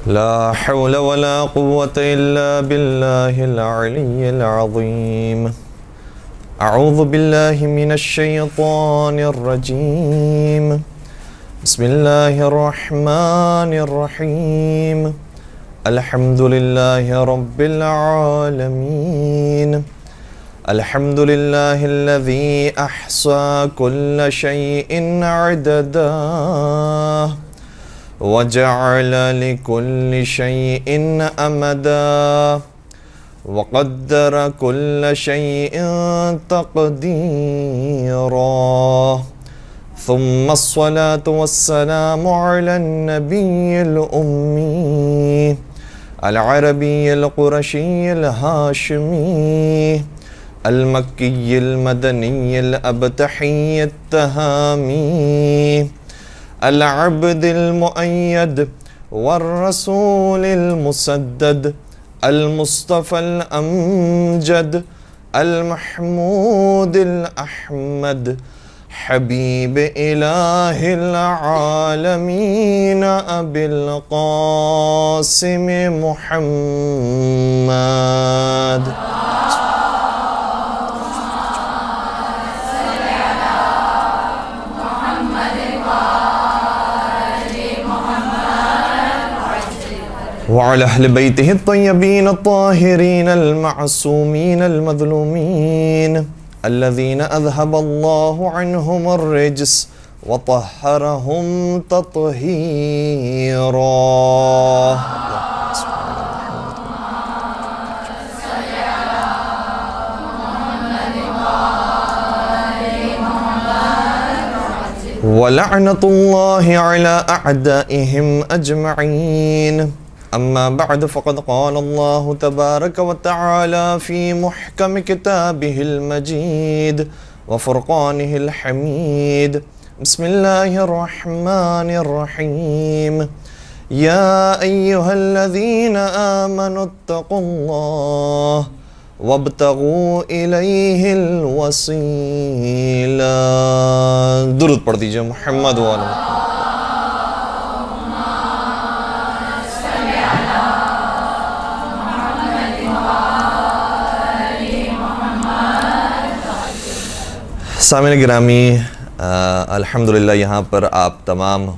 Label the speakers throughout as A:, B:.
A: لا حول ولا قوة إلا بالله العلي العظيم. أعوذ بالله من الشيطان الرجيم. بسم الله الرحمن الرحيم. الحمد لله رب العالمين. الحمد لله الذي أحصى كل شيء عددا وجعل لكل شيء أمدا وقدر كل شيء تقديرا. ثم الصلاة والسلام على النبي الأمي العربي القرشي الهاشمي المكي المدني الأبتحي التهامي العبد المؤيد والرسول المسدد المصطفى الأمجد المحمود الأحمد حبيب إله العالمين أبي القاسم محمد. وعلى أهل بيته الطيبين الطاهرين المعصومين المظلومين الذين أذهب الله عنهم الرجس وطهرهم تطهيرا. ولعنة الله على أعدائهم أجمعين. أما بعد فقد قال الله تبارك وتعالى في محكم كتابه المجيد وفرقانه الحميد. بسم الله الرحمن الرحيم. يا أيها الذين آمنوا اتقوا الله وابتغوا إليه الوسيلة. درود پڑھ دیجئے محمد وعلیہ. سامعین گرامی، الحمدللہ یہاں پر آپ تمام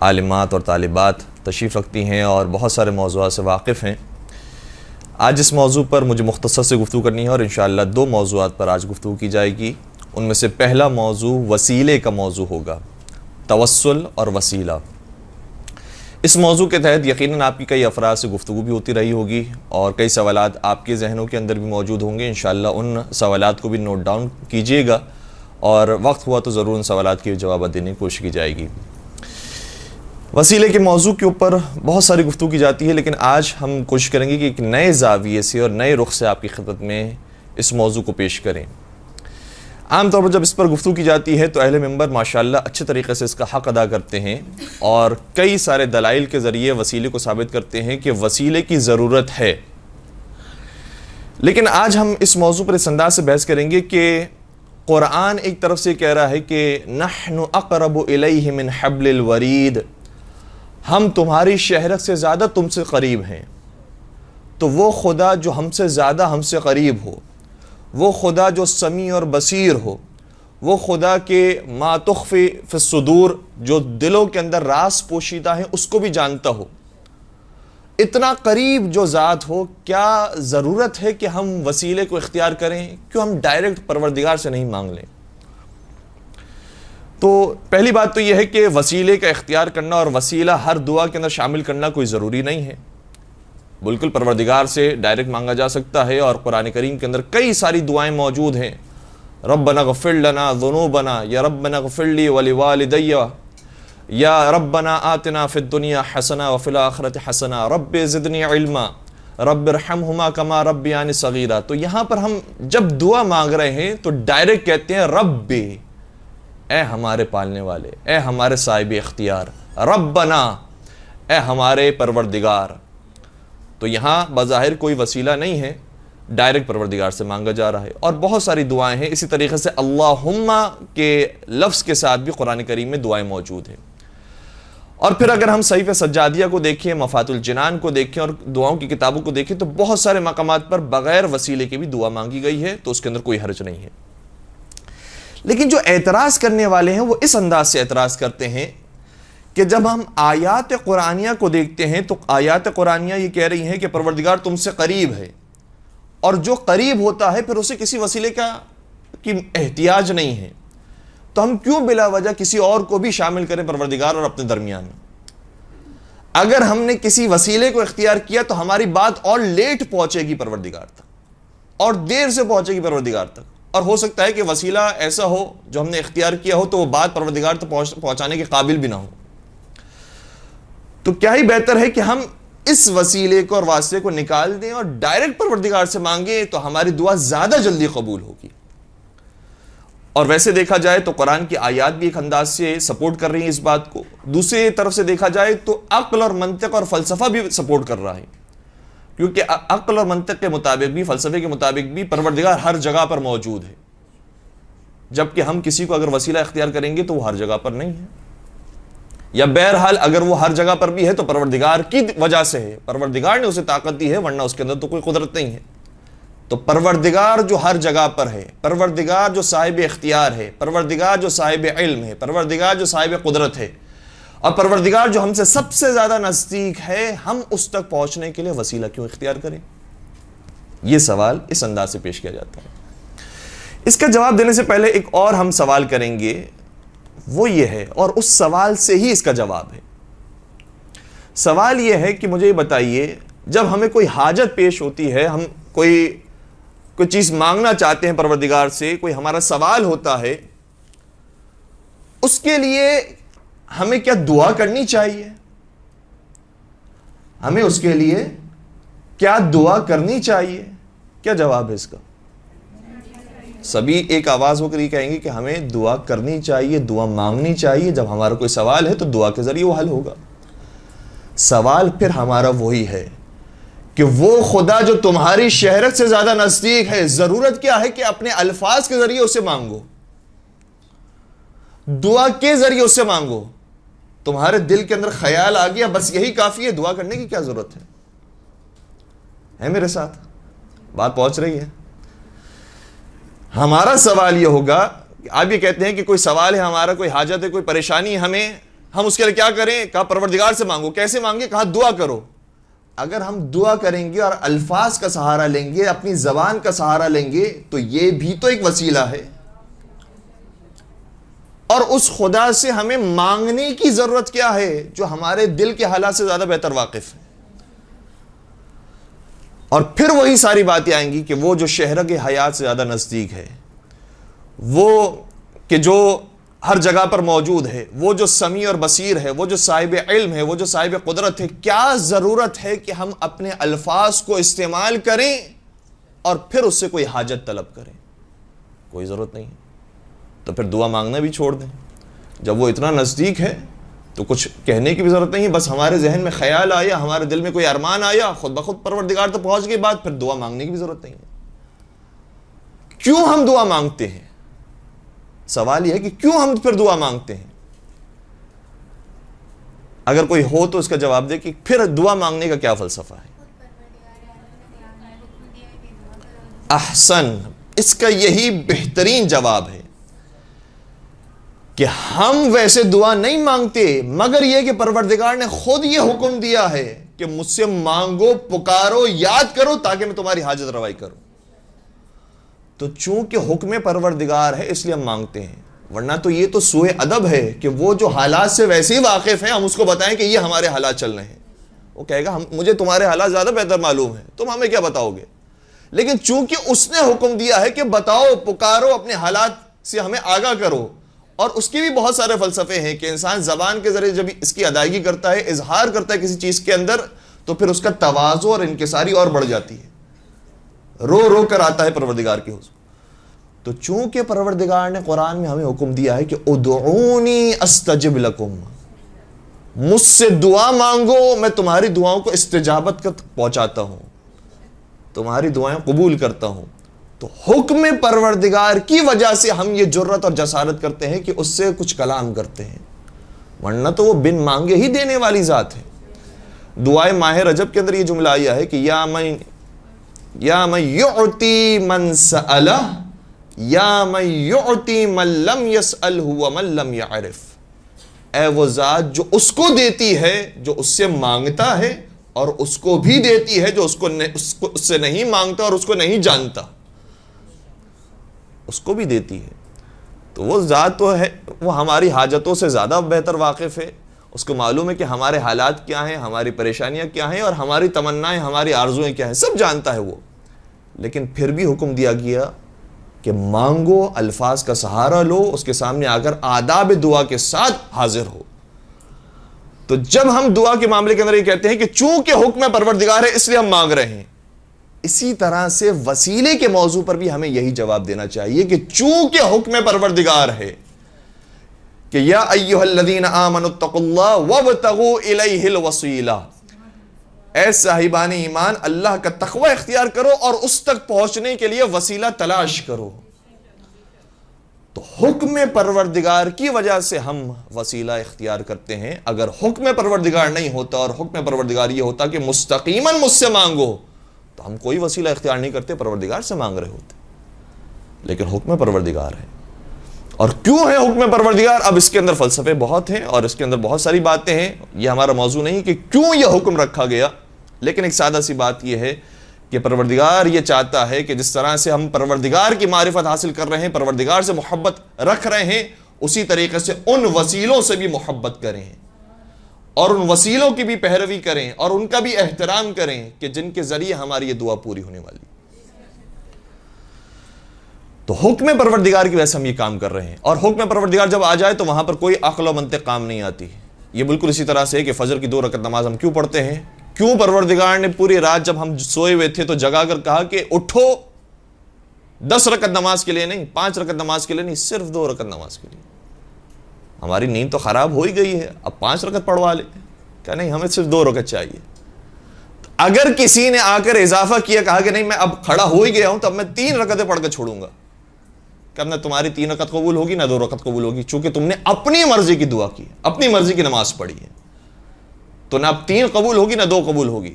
A: عالمات اور طالبات تشریف رکھتی ہیں اور بہت سارے موضوعات سے واقف ہیں. آج اس موضوع پر مجھے مختصر سے گفتگو کرنی ہے اور انشاءاللہ دو موضوعات پر آج گفتگو کی جائے گی. ان میں سے پہلا موضوع وسیلے کا موضوع ہوگا، توسل اور وسیلہ. اس موضوع کے تحت یقیناً آپ کی کئی افراد سے گفتگو بھی ہوتی رہی ہوگی اور کئی سوالات آپ کے ذہنوں کے اندر بھی موجود ہوں گے. انشاءاللہ ان سوالات کو بھی نوٹ ڈاؤن کیجئے گا اور وقت ہوا تو ضرور ان سوالات کے جوابات دینے کی کوشش کی جائے گی. وسیلے کے موضوع کے اوپر بہت ساری گفتگو کی جاتی ہے، لیکن آج ہم کوشش کریں گے کہ ایک نئے زاویے سے اور نئے رخ سے آپ کی خدمت میں اس موضوع کو پیش کریں. عام طور پر جب اس پر گفتگو کی جاتی ہے تو اہل منبر ماشاءاللہ اچھے طریقے سے اس کا حق ادا کرتے ہیں اور کئی سارے دلائل کے ذریعے وسیلے کو ثابت کرتے ہیں کہ وسیلے کی ضرورت ہے. لیکن آج ہم اس موضوع پر اس انداز سے بحث کریں گے کہ قرآن ایک طرف سے کہہ رہا ہے کہ نحن اقرب الیہ من حبل الورید، ہم تمہاری شہرت سے زیادہ تم سے قریب ہیں. تو وہ خدا جو ہم سے زیادہ ہم سے قریب ہو، وہ خدا جو سمیع اور بصیر ہو، وہ خدا کے ما تخفی فی الصدور، جو دلوں کے اندر راز پوشیدہ ہیں اس کو بھی جانتا ہو، اتنا قریب جو ذات ہو، کیا ضرورت ہے کہ ہم وسیلے کو اختیار کریں؟ کیوں ہم ڈائریکٹ پروردگار سے نہیں مانگ لیں؟ تو پہلی بات تو یہ ہے کہ وسیلے کا اختیار کرنا اور وسیلہ ہر دعا کے اندر شامل کرنا کوئی ضروری نہیں ہے. بالکل پروردگار سے ڈائریکٹ مانگا جا سکتا ہے اور قرآن کریم کے اندر کئی ساری دعائیں موجود ہیں. ربنا اغفر لنا ذنوبنا، یا ربنا اغفر لی ولوالدی، یا ربنا آتنا فی الدنیا حسنہ وفی الآخرۃ حسنہ، رب زدنی علما، رب ارحمہما کما ربیانی صغیرا. تو یہاں پر ہم جب دعا مانگ رہے ہیں تو ڈائریکٹ کہتے ہیں رب، اے ہمارے پالنے والے، اے ہمارے صاحب اختیار، ربنا، اے ہمارے پروردگار. تو یہاں بظاہر کوئی وسیلہ نہیں ہے، ڈائریکٹ پروردگار سے مانگا جا رہا ہے. اور بہت ساری دعائیں ہیں. اسی طریقے سے اللہم کے لفظ کے ساتھ بھی قرآن کریم میں دعائیں موجود ہیں. اور پھر اگر ہم صحیفہ سجادیہ کو دیکھیں، مفاتح الجنان کو دیکھیں اور دعاؤں کی کتابوں کو دیکھیں تو بہت سارے مقامات پر بغیر وسیلے کے بھی دعا مانگی گئی ہے، تو اس کے اندر کوئی حرج نہیں ہے۔ لیکن جو اعتراض کرنے والے ہیں وہ اس انداز سے اعتراض کرتے ہیں کہ جب ہم آیات قرآنیہ کو دیکھتے ہیں تو آیات قرآنیہ یہ کہہ رہی ہیں کہ پروردگار تم سے قریب ہے، اور جو قریب ہوتا ہے پھر اسے کسی وسیلے کی احتیاج نہیں ہے، تو ہم کیوں بلا وجہ کسی اور کو بھی شامل کریں پروردگار اور اپنے درمیان میں؟ اگر ہم نے کسی وسیلے کو اختیار کیا تو ہماری بات اور لیٹ پہنچے گی پروردگار تک، اور دیر سے پہنچے گی پروردگار تک، اور ہو سکتا ہے کہ وسیلہ ایسا ہو جو ہم نے اختیار کیا ہو تو وہ بات پروردگار تک پہنچانے کے قابل بھی نہ ہو۔ تو کیا ہی بہتر ہے کہ ہم اس وسیلے کو اور واسطے کو نکال دیں اور ڈائریکٹ پروردگار سے مانگیں، تو ہماری دعا زیادہ جلدی قبول ہوگی۔ اور ویسے دیکھا جائے تو قرآن کی آیات بھی ایک انداز سے سپورٹ کر رہی ہیں اس بات کو، دوسری طرف سے دیکھا جائے تو عقل اور منطق اور فلسفہ بھی سپورٹ کر رہا ہے، کیونکہ عقل اور منطق کے مطابق بھی، فلسفے کے مطابق بھی پروردگار ہر جگہ پر موجود ہے، جبکہ ہم کسی کو اگر وسیلہ اختیار کریں گے تو وہ ہر جگہ پر نہیں ہے، یا بہرحال اگر وہ ہر جگہ پر بھی ہے تو پروردگار کی وجہ سے ہے، پروردگار نے اسے طاقت دی ہے، ورنہ اس کے اندر تو کوئی قدرت نہیں ہے۔ تو پروردگار جو ہر جگہ پر ہے، پروردگار جو صاحب اختیار ہے، پروردگار جو صاحب علم ہے، پروردگار جو صاحب قدرت ہے، اور پروردگار جو ہم سے سب سے زیادہ نزدیک ہے، ہم اس تک پہنچنے کے لیے وسیلہ کیوں اختیار کریں؟ یہ سوال اس انداز سے پیش کیا جاتا ہے۔ اس کا جواب دینے سے پہلے ایک اور ہم سوال کریں گے، وہ یہ ہے، اور اس سوال سے ہی اس کا جواب ہے۔ سوال یہ ہے کہ مجھے یہ بتائیے، جب ہمیں کوئی حاجت پیش ہوتی ہے، ہم کوئی چیز مانگنا چاہتے ہیں پروردگار سے، کوئی ہمارا سوال ہوتا ہے، اس کے لیے ہمیں کیا دعا کرنی چاہیے؟ ہمیں اس کے لیے کیا دعا کرنی چاہیے؟ کیا جواب ہے اس کا؟ سبھی ایک آواز ہو کر یہ کہیں گے کہ ہمیں دعا کرنی چاہیے، دعا مانگنی چاہیے۔ جب ہمارا کوئی سوال ہے تو دعا کے ذریعے وہ حل ہوگا۔ سوال پھر ہمارا وہی ہے کہ وہ خدا جو تمہاری شہرت سے زیادہ نزدیک ہے، ضرورت کیا ہے کہ اپنے الفاظ کے ذریعے اسے مانگو، دعا کے ذریعے اسے مانگو۔ تمہارے دل کے اندر خیال آ گیا، بس یہی کافی ہے، دعا کرنے کی کیا ضرورت ہے میرے ساتھ؟ بات پہنچ رہی ہے؟ ہمارا سوال یہ ہوگا، آپ یہ کہتے ہیں کہ کوئی سوال ہے ہمارا، کوئی حاجت ہے، کوئی پریشانی ہے ہمیں، ہم اس کے لیے کیا کریں؟ کہا پروردگار سے مانگو۔ کیسے مانگے؟ کہا دعا کرو۔ اگر ہم دعا کریں گے اور الفاظ کا سہارا لیں گے، اپنی زبان کا سہارا لیں گے، تو یہ بھی تو ایک وسیلہ ہے، اور اس خدا سے ہمیں مانگنے کی ضرورت کیا ہے جو ہمارے دل کے حالات سے زیادہ بہتر واقف ہے؟ اور پھر وہی ساری باتیں آئیں گی کہ وہ جو شہرگ حیات سے زیادہ نزدیک ہے، وہ کہ جو ہر جگہ پر موجود ہے، وہ جو سمیع اور بصیر ہے، وہ جو صاحب علم ہے، وہ جو صاحب قدرت ہے، کیا ضرورت ہے کہ ہم اپنے الفاظ کو استعمال کریں اور پھر اس سے کوئی حاجت طلب کریں؟ کوئی ضرورت نہیں ہے۔ تو پھر دعا مانگنا بھی چھوڑ دیں۔ جب وہ اتنا نزدیک ہے تو کچھ کہنے کی بھی ضرورت نہیں ہے، بس ہمارے ذہن میں خیال آیا، ہمارے دل میں کوئی ارمان آیا، خود بخود پروردگار تو پہنچ گئی بات، پھر دعا مانگنے کی بھی ضرورت نہیں ہے۔ کیوں ہم دعا مانگتے ہیں؟ سوال یہ ہے کہ کیوں ہم پھر دعا مانگتے ہیں؟ اگر کوئی ہو تو اس کا جواب دے کہ پھر دعا مانگنے کا کیا فلسفہ ہے۔ احسن، اس کا یہی بہترین جواب ہے کہ ہم ویسے دعا نہیں مانگتے، مگر یہ کہ پروردگار نے خود یہ حکم دیا ہے کہ مجھ سے مانگو، پکارو، یاد کرو تاکہ میں تمہاری حاجت روائی کروں۔ تو چونکہ حکم پروردگار ہے اس لیے ہم مانگتے ہیں، ورنہ تو یہ تو سوء ادب ہے کہ وہ جو حالات سے ویسے ہی واقف ہیں، ہم اس کو بتائیں کہ یہ ہمارے حالات چل رہے ہیں۔ وہ کہے گا مجھے تمہارے حالات زیادہ بہتر معلوم ہیں، تم ہمیں کیا بتاؤ گے؟ لیکن چونکہ اس نے حکم دیا ہے کہ بتاؤ، پکارو، اپنے حالات سے ہمیں آگاہ کرو، اور اس کے بھی بہت سارے فلسفے ہیں کہ انسان زبان کے ذریعے جب اس کی ادائیگی کرتا ہے، اظہار کرتا ہے کسی چیز کے اندر، تو پھر اس کا تواضع اور انکساری اور بڑھ جاتی ہے، رو رو کر آتا ہے پروردگار کے حضور۔ تو چونکہ پروردگار نے قرآن میں ہمیں حکم دیا ہے کہ ادعونی استجب لکم، مجھ سے دعا مانگو، میں تمہاری دعاؤں کو استجابت تک پہنچاتا ہوں، تمہاری دعائیں قبول کرتا ہوں، تو حکم پروردگار کی وجہ سے ہم یہ جرت اور جسارت کرتے ہیں کہ اس سے کچھ کلام کرتے ہیں، ورنہ تو وہ بن مانگے ہی دینے والی ذات ہے۔ دعائے ماہ رجب کے اندر یہ جملہ آیا ہے کہ یا من یعطی من سألہ یا من یعطی من لم یسألہ ومن لم یعرف، اے وہ ذات جو اس کو دیتی ہے جو اس سے مانگتا ہے، اور اس کو بھی دیتی ہے جو اس سے نہیں مانگتا اور اس کو نہیں جانتا، اس کو بھی دیتی ہے۔ تو وہ ذات تو ہے، وہ ہماری حاجتوں سے زیادہ بہتر واقف ہے، اس کو معلوم ہے کہ ہمارے حالات کیا ہیں، ہماری پریشانیاں کیا ہیں، اور ہماری تمنائیں، ہماری آرزویں کیا ہیں، سب جانتا ہے وہ۔ لیکن پھر بھی حکم دیا گیا کہ مانگو، الفاظ کا سہارا لو، اس کے سامنے آ کر آداب دعا کے ساتھ حاضر ہو۔ تو جب ہم دعا کے معاملے کے اندر یہ کہتے ہیں کہ چونکہ حکم پروردگار ہے اس لیے ہم مانگ رہے ہیں، اسی طرح سے وسیلے کے موضوع پر بھی ہمیں یہی جواب دینا چاہیے کہ چونکہ حکم پروردگار ہے کہ یا ایھا الذین آمنوا اتقوا اللہ وابتغوا الیہ الوسیلہ، اے صاحبان ایمان اللہ کا تقوی اختیار کرو اور اس تک پہنچنے کے لیے وسیلہ تلاش کرو۔ تو حکم پروردگار کی وجہ سے ہم وسیلہ اختیار کرتے ہیں۔ اگر حکم پروردگار نہیں ہوتا اور حکم پروردگار یہ ہوتا کہ مستقیماً مجھ سے مانگو، تو ہم کوئی وسیلہ اختیار نہیں کرتے، پروردگار سے مانگ رہے ہوتے۔ لیکن حکم پروردگار ہے۔ اور کیوں ہے حکم پروردگار؟ اب اس کے اندر فلسفے بہت ہیں اور اس کے اندر بہت ساری باتیں ہیں، یہ ہمارا موضوع نہیں کہ کیوں یہ حکم رکھا گیا، لیکن ایک سادہ سی بات یہ ہے کہ پروردگار یہ چاہتا ہے کہ جس طرح سے ہم پروردگار کی معرفت حاصل کر رہے ہیں، پروردگار سے محبت رکھ رہے ہیں، اسی طریقے سے ان وسیلوں سے بھی محبت کریں اور ان وسیلوں کی بھی پیروی کریں اور ان کا بھی احترام کریں کہ جن کے ذریعے ہماری یہ دعا پوری ہونے والی۔ تو حکم پروردگار کی وجہ سے ہم یہ کام کر رہے ہیں، اور حکم پروردگار جب آ جائے تو وہاں پر کوئی عقل و منطق کام نہیں آتی۔ یہ بالکل اسی طرح سے ہے کہ فجر کی 2 رکعت نماز ہم کیوں پڑھتے ہیں؟ کیوں پروردگار نے پوری رات جب ہم سوئے ہوئے تھے تو جگا کر کہا کہ اٹھو 10 رکعت نماز کے لیے نہیں، 5 رکعت نماز کے لیے نہیں، صرف 2 رکعت نماز کے لیے؟ ہماری نیند تو خراب ہو ہی گئی ہے، اب 5 رکعت پڑھوا لیں، کہ نہیں ہمیں صرف 2 رکعت چاہیے۔ اگر کسی نے آ کر اضافہ کیا، کہا کہ نہیں میں اب کھڑا ہو ہی گیا ہوں تو اب میں 3 رکعتیں پڑھ کے چھوڑوں گا، کہ اب نہ تمہاری 3 رکعت قبول ہوگی نہ 2 رکعت قبول ہوگی، چونکہ تم نے اپنی مرضی کی دعا کی، اپنی مرضی کی نماز پڑھی ہے، تو نہ اب 3 قبول ہوگی نہ 2 قبول ہوگی۔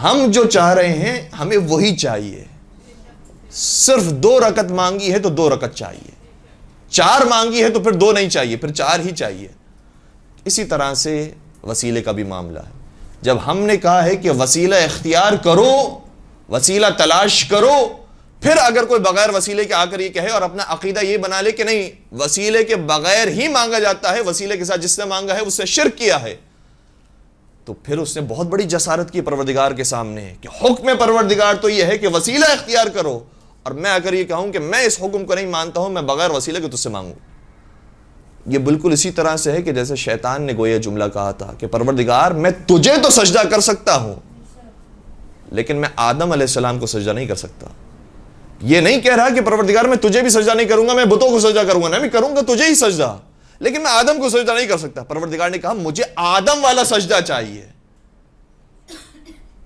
A: ہم جو چاہ رہے ہیں ہمیں وہی چاہیے، صرف 2 رکعت مانگی ہے تو 2 رکعت چاہیے، 4 مانگی ہے تو پھر 2 نہیں چاہیے، پھر 4 ہی چاہیے۔ اسی طرح سے وسیلے کا بھی معاملہ ہے۔ جب ہم نے کہا ہے کہ وسیلہ اختیار کرو، وسیلہ تلاش کرو، پھر اگر کوئی بغیر وسیلے کے آ کر یہ کہے اور اپنا عقیدہ یہ بنا لے کہ نہیں وسیلے کے بغیر ہی مانگا جاتا ہے، وسیلے کے ساتھ جس نے مانگا ہے اس سے شرک کیا ہے، تو پھر اس نے بہت بڑی جسارت کی پروردگار کے سامنے کہ حکم پروردگار تو یہ ہے کہ وسیلہ اختیار کرو، اور میں اگر یہ کہوں کہ میں اس حکم کو نہیں مانتا ہوں، میں بغیر وسیلے کے تجھ سے مانگوں، یہ بالکل اسی طرح سے ہے کہ جیسے شیطان نے گویا جملہ کہا تھا کہ پروردگار میں تجھے تو سجدہ کر سکتا ہوں لیکن میں آدم علیہ السلام کو سجدہ نہیں کر سکتا۔ یہ نہیں کہہ رہا کہ پروردگار میں تجھے بھی سجدہ نہیں کروں گا، میں بتوں کو سجدہ کروں گا، میں کروں گا تجھے ہی سجدہ، لیکن میں آدم کو سجدہ نہیں کر سکتا۔ پروردگار نے کہا مجھے آدم والا سجدہ چاہیے،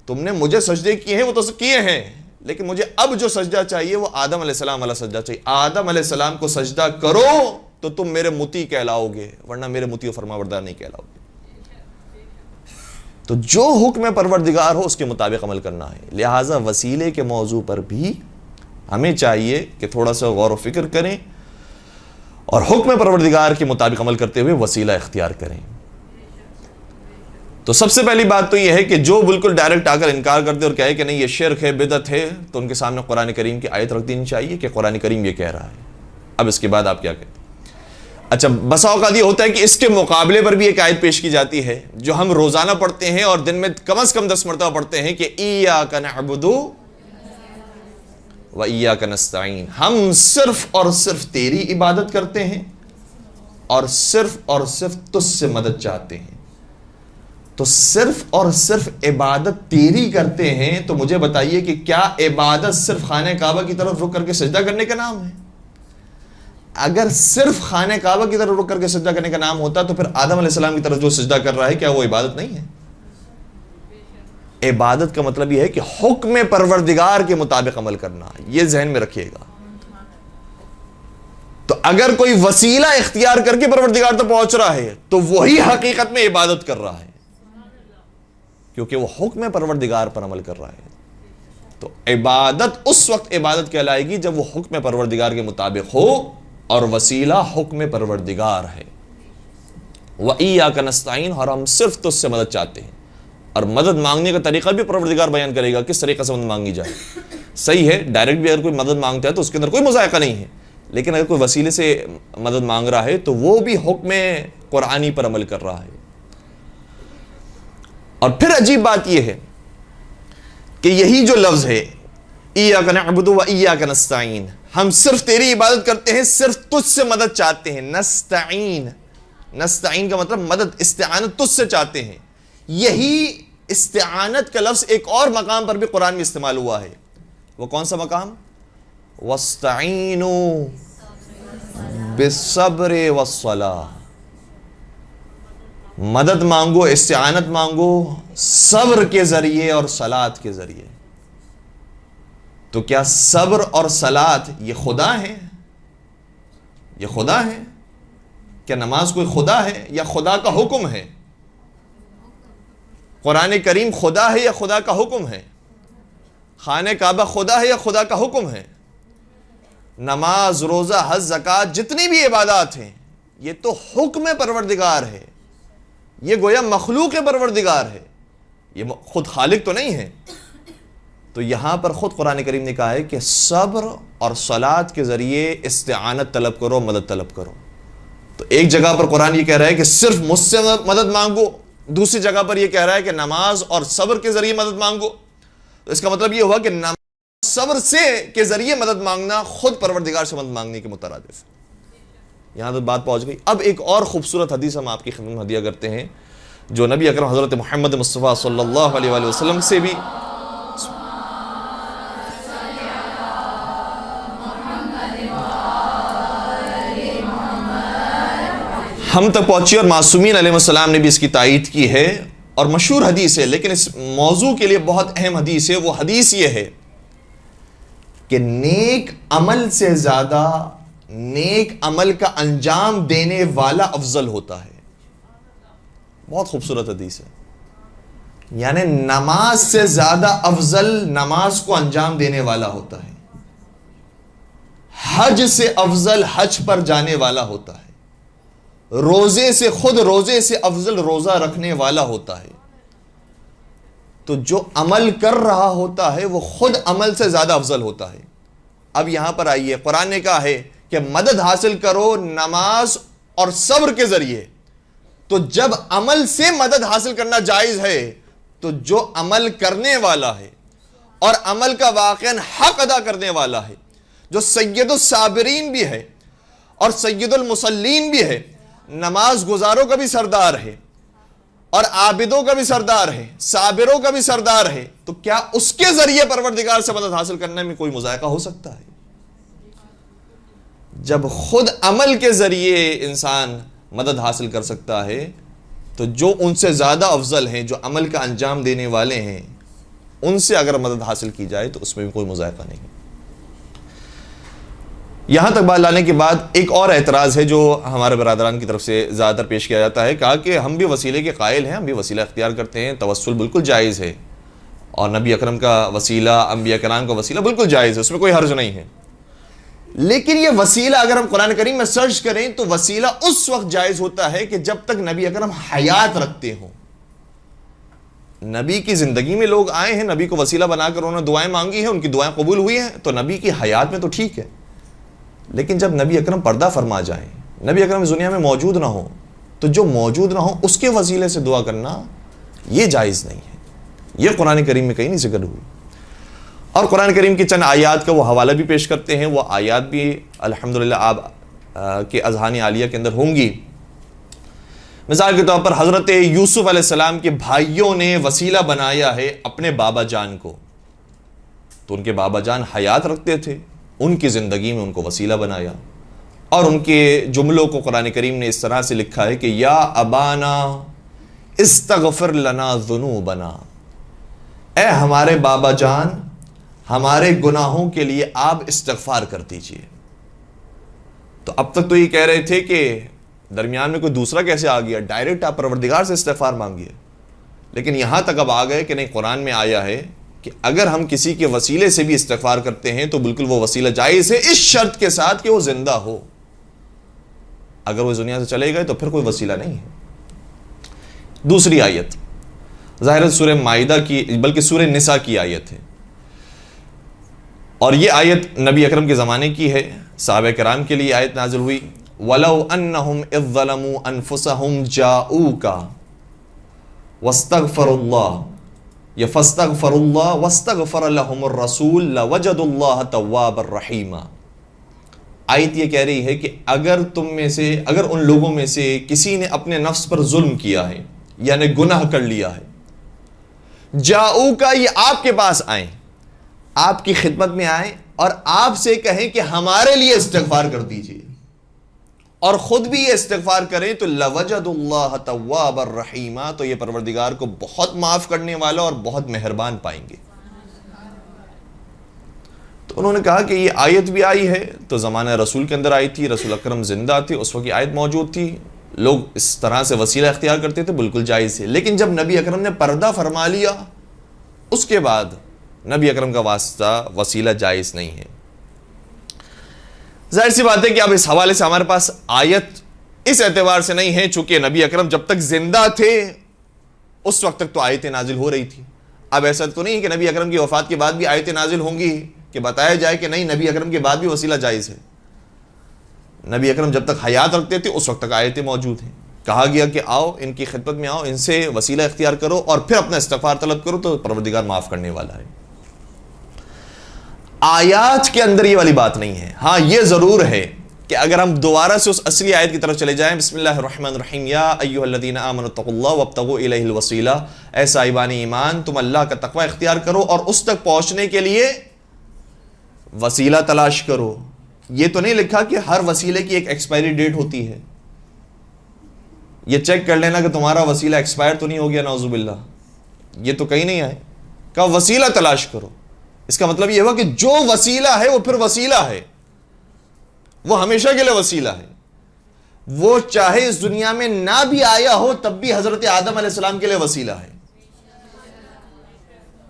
A: تم نے مجھے سجدے کیے ہیں وہ تو کیے ہیں، لیکن مجھے اب جو سجدہ چاہیے وہ آدم علیہ السلام والا سجدہ چاہیے۔ آدم علیہ السلام کو سجدہ کرو تو تم میرے مطیع کہلاؤ گے، ورنہ میرے مطیع و فرمانبردار نہیں کہلاؤ گے۔ تو جو حکم پروردگار ہو اس کے مطابق عمل کرنا ہے۔ لہٰذا وسیلے کے موضوع پر بھی ہمیں چاہیے کہ تھوڑا سا غور و فکر کریں اور حکم پروردگار کے مطابق عمل کرتے ہوئے وسیلہ اختیار کریں۔ تو سب سے پہلی بات تو یہ ہے کہ جو بالکل ڈائریکٹ آ کر انکار کرتے اور کہے کہ نہیں یہ شرک ہے، بدعت ہے، تو ان کے سامنے قرآن کریم کی آیت رکھ دینی چاہیے کہ قرآن کریم یہ کہہ رہا ہے۔ اب اس کے بعد آپ کیا کہتے ہیں؟ اچھا، بسا اوقات یہ ہوتا ہے کہ اس کے مقابلے پر بھی ایک آیت پیش کی جاتی ہے جو ہم روزانہ پڑھتے ہیں اور دن میں کم از کم 10 مرتبہ پڑھتے ہیں کہ ایاک نعبد و ایاک نستعین، ہم صرف اور صرف تیری عبادت کرتے ہیں اور صرف تجھ سے مدد چاہتے ہیں۔ تو صرف اور صرف عبادت تیری کرتے ہیں، تو مجھے بتائیے کہ کیا عبادت صرف خانہ کعبہ کی طرف رک کر کے سجدہ کرنے کا نام ہے؟ اگر صرف خانہ کعبہ کی طرف رک کر کے سجدہ کرنے کا نام ہوتا تو پھر آدم علیہ السلام کی طرف جو سجدہ کر رہا ہے کیا وہ عبادت نہیں ہے؟ عبادت کا مطلب یہ ہے کہ حکم پروردگار کے مطابق عمل کرنا، یہ ذہن میں رکھیے گا۔ تو اگر کوئی وسیلہ اختیار کر کے پروردگار تک پہنچ رہا ہے تو وہی حقیقت میں عبادت کر رہا ہے، کیونکہ وہ حکم پروردگار پر عمل کر رہا ہے۔ تو عبادت اس وقت عبادت کہلائے گی جب وہ حکم پروردگار کے مطابق ہو اور وسیلہ حکم پروردگار ہے۔ وَإِيَّاكَ نَسْتَعِينُ، اور ہم صرف تجھ سے مدد چاہتے ہیں۔ اور مدد مانگنے کا طریقہ بھی پروردگار بیان کرے گا، کس طریقے سے مدد مانگی جائے۔ صحیح ہے، ڈائریکٹ بھی اگر کوئی مدد مانگتا ہے تو اس کے اندر کوئی مذائقہ نہیں ہے، لیکن اگر کوئی وسیلے سے مدد مانگ رہا ہے تو وہ بھی حکم قرآنی پر عمل کر رہا ہے۔ اور پھر عجیب بات یہ ہے کہ یہی جو لفظ ہے ایاک نعبد و ایاک نستعین، ہم صرف تیری عبادت کرتے ہیں، صرف تجھ سے مدد چاہتے ہیں۔ نستعین، نستعین کا مطلب مدد، استعانت تجھ سے چاہتے ہیں۔ یہی استعانت کا لفظ ایک اور مقام پر بھی قرآن میں استعمال ہوا ہے۔ وہ کون سا مقام؟ وَاسْتَعِینُوا بِالصَّبْرِ وَالصَّلَاةِ، مدد مانگو، استعانت مانگو صبر کے ذریعے اور صلاۃ کے ذریعے۔ تو کیا صبر اور صلاۃ یہ خدا ہیں؟ یہ خدا ہیں؟ کیا نماز کوئی خدا ہے یا خدا کا حکم ہے؟ قرآن کریم خدا ہے یا خدا کا حکم ہے؟ خانہ کعبہ خدا ہے یا خدا کا حکم ہے؟ نماز، روزہ، حج، زکوٰۃ، جتنی بھی عبادات ہیں یہ تو حکم پروردگار ہے، یہ گویا مخلوق پروردگار ہے، یہ خود خالق تو نہیں ہے۔ تو یہاں پر خود قرآن کریم نے کہا ہے کہ صبر اور صلاۃ کے ذریعے استعانت طلب کرو، مدد طلب کرو۔ تو ایک جگہ پر قرآن یہ کہہ رہا ہے کہ صرف مجھ سے مدد مانگو، دوسری جگہ پر یہ کہہ رہا ہے کہ نماز اور صبر کے ذریعے مدد مانگو۔ تو اس کا مطلب یہ ہوا کہ نماز صبر سے کے ذریعے مدد مانگنا خود پروردگار سے مدد مانگنے کے مترادف ہے۔ یہاں تک بات پہنچ گئی۔ اب ایک اور خوبصورت حدیث ہم آپ کی خدمت میں ہدیہ کرتے ہیں، جو نبی اکرم حضرت محمد مصطفیٰ صلی اللہ علیہ وآلہ وسلم سے بھی ہم تک پہنچی، اور معصومین علیہ السلام نے بھی اس کی تائید کی ہے، اور مشہور حدیث ہے، لیکن اس موضوع کے لیے بہت اہم حدیث ہے۔ وہ حدیث یہ ہے کہ نیک عمل سے زیادہ نیک عمل کا انجام دینے والا افضل ہوتا ہے۔ بہت خوبصورت حدیث ہے، یعنی نماز سے زیادہ افضل نماز کو انجام دینے والا ہوتا ہے، حج سے افضل حج پر جانے والا ہوتا ہے، روزے سے خود روزے سے افضل روزہ رکھنے والا ہوتا ہے۔ تو جو عمل کر رہا ہوتا ہے وہ خود عمل سے زیادہ افضل ہوتا ہے۔ اب یہاں پر آئیے، قرآن نے کہا ہے کہ مدد حاصل کرو نماز اور صبر کے ذریعے۔ تو جب عمل سے مدد حاصل کرنا جائز ہے تو جو عمل کرنے والا ہے اور عمل کا واقعاً حق ادا کرنے والا ہے، جو سید الصابرین بھی ہے اور سید المصلین بھی ہے، نماز گزاروں کا بھی سردار ہے اور عابدوں کا بھی سردار ہے، صابروں کا بھی سردار ہے، تو کیا اس کے ذریعے پروردگار سے مدد حاصل کرنے میں کوئی مذائقہ ہو سکتا ہے؟ جب خود عمل کے ذریعے انسان مدد حاصل کر سکتا ہے تو جو ان سے زیادہ افضل ہیں، جو عمل کا انجام دینے والے ہیں، ان سے اگر مدد حاصل کی جائے تو اس میں بھی کوئی مذائقہ نہیں۔ یہاں تک بات لانے کے بعد ایک اور اعتراض ہے جو ہمارے برادران کی طرف سے زیادہ تر پیش کیا جاتا ہے۔ کہا کہ ہم بھی وسیلے کے قائل ہیں، ہم بھی وسیلہ اختیار کرتے ہیں، توسل بالکل جائز ہے، اور نبی اکرم کا وسیلہ، انبیاء کرام کا وسیلہ بالکل جائز ہے، اس میں کوئی حرج نہیں ہے۔ لیکن یہ وسیلہ اگر ہم قرآن کریم میں سرچ کریں تو وسیلہ اس وقت جائز ہوتا ہے کہ جب تک نبی اکرم حیات رکھتے ہوں۔ نبی کی زندگی میں لوگ آئے ہیں، نبی کو وسیلہ بنا کر انہوں نے دعائیں مانگی ہیں، ان کی دعائیں قبول ہوئی ہیں، تو نبی کی حیات میں تو ٹھیک ہے۔ لیکن جب نبی اکرم پردہ فرما جائیں، نبی اکرم اس دنیا میں موجود نہ ہو، تو جو موجود نہ ہو اس کے وسیلے سے دعا کرنا یہ جائز نہیں ہے۔ یہ قرآن کریم میں کہیں نہیں ذکر ہوئی، اور قرآن کریم کی چند آیات کا وہ حوالہ بھی پیش کرتے ہیں۔ وہ آیات بھی الحمدللہ آپ کے اذہان عالیہ کے اندر ہوں گی۔ مثال کے طور پر حضرت یوسف علیہ السلام کے بھائیوں نے وسیلہ بنایا ہے اپنے بابا جان کو، تو ان کے بابا جان حیات رکھتے تھے، ان کی زندگی میں ان کو وسیلہ بنایا، اور ان کے جملوں کو قرآن کریم نے اس طرح سے لکھا ہے کہ یا ابانا استغفر لنا ذنوبنا، اے ہمارے بابا جان ہمارے گناہوں کے لیے آپ استغفار کر دیجئے۔ تو اب تک تو یہ کہہ رہے تھے کہ درمیان میں کوئی دوسرا کیسے آ گیا، ڈائریکٹ آپ پروردگار سے استغفار مانگیے، لیکن یہاں تک اب آ گئے کہ نہیں، قرآن میں آیا ہے کہ اگر ہم کسی کے وسیلے سے بھی استغفار کرتے ہیں تو بالکل وہ وسیلہ جائز ہے، اس شرط کے ساتھ کہ وہ زندہ ہو. اگر وہ دنیا سے چلے گئے تو پھر کوئی وسیلہ نہیں ہے. دوسری آیت ظاہر سورہ مائدہ کی بلکہ سورہ نساء کی آیت ہے، اور یہ آیت نبی اکرم کے زمانے کی ہے. صحابہ کرام کے لیے آیت نازل ہوئی، وَلَوْ أَنَّهُمْ إِذْ ظَلَمُوا أَنفُسَهُمْ جَاءُوكَ وَاسْتَغْفَرُوا اللَّهَ یا فَاسْتَغْفَرُوا اللَّهَ وَاسْتَغْفَرَ لَهُمُ الرَّسُولُ لَوَجَدُوا اللَّهَ تَوَّابًا رَحِيمًا. آیت یہ کہہ رہی ہے کہ اگر ان لوگوں میں سے کسی نے اپنے نفس پر ظلم کیا ہے، یعنی گناہ کر لیا ہے، جاؤکا یہ آپ کے پاس آئیں، آپ کی خدمت میں آئیں اور آپ سے کہیں کہ ہمارے لیے استغفار کر دیجئے، اور خود بھی یہ استغفار کریں تو لَوَجَدُوا اللَّهَ تَوَّابًا رَحِيمًا، تو یہ پروردگار کو بہت معاف کرنے والا اور بہت مہربان پائیں گے. تو انہوں نے کہا کہ یہ آیت بھی آئی ہے تو زمانہ رسول کے اندر آئی تھی، رسول اکرم زندہ تھے، اس وقت یہ آیت موجود تھی، لوگ اس طرح سے وسیلہ اختیار کرتے تھے، بالکل جائز ہے. لیکن جب نبی اکرم نے پردہ فرما لیا، اس کے بعد نبی اکرم کا واسطہ وسیلہ جائز نہیں ہے. ظاہر سی بات ہے کہ اب اس حوالے سے ہمارے پاس آیت اس اعتبار سے نہیں ہے چونکہ نبی اکرم جب تک زندہ تھے اس وقت تک تو آیتیں نازل ہو رہی تھی. اب ایسا تو نہیں کہ نبی اکرم کی وفات کے بعد بھی آیتیں نازل ہوں گی کہ بتایا جائے کہ نہیں، نبی اکرم کے بعد بھی وسیلہ جائز ہے. نبی اکرم جب تک حیات رکھتے تھے اس وقت تک آیتیں موجود ہیں. کہا گیا کہ آؤ ان کی خدمت میں آؤ، ان سے وسیلہ اختیار کرو اور پھر اپنا استغفار طلب کرو تو پروردگار معاف کرنے والا ہے. آیات کے اندر یہ والی بات نہیں ہے. ہاں یہ ضرور ہے کہ اگر ہم دوبارہ سے اس اصلی آیت کی طرف چلے جائیں، بسم اللہ الرحمن الرحیم، یا ایھا الذین آمنوا اتقوا اللہ وابتغوا الیہ الوسیلہ، اے صاحبان ایمان تم اللہ کا تقوی اختیار کرو اور اس تک پہنچنے کے لیے وسیلہ تلاش کرو. یہ تو نہیں لکھا کہ ہر وسیلے کی ایک ایکسپائری ڈیٹ ہوتی ہے، یہ چیک کر لینا کہ تمہارا وسیلہ ایکسپائر تو نہیں ہو گیا نعوذ باللہ، یہ تو کہیں نہیں آئے. کہا وسیلہ تلاش کرو، اس کا مطلب یہ ہوا کہ جو وسیلہ ہے وہ پھر وسیلہ ہے، وہ ہمیشہ کے لیے وسیلہ ہے. وہ چاہے اس دنیا میں نہ بھی آیا ہو تب بھی حضرت آدم علیہ السلام کے لیے وسیلہ ہے،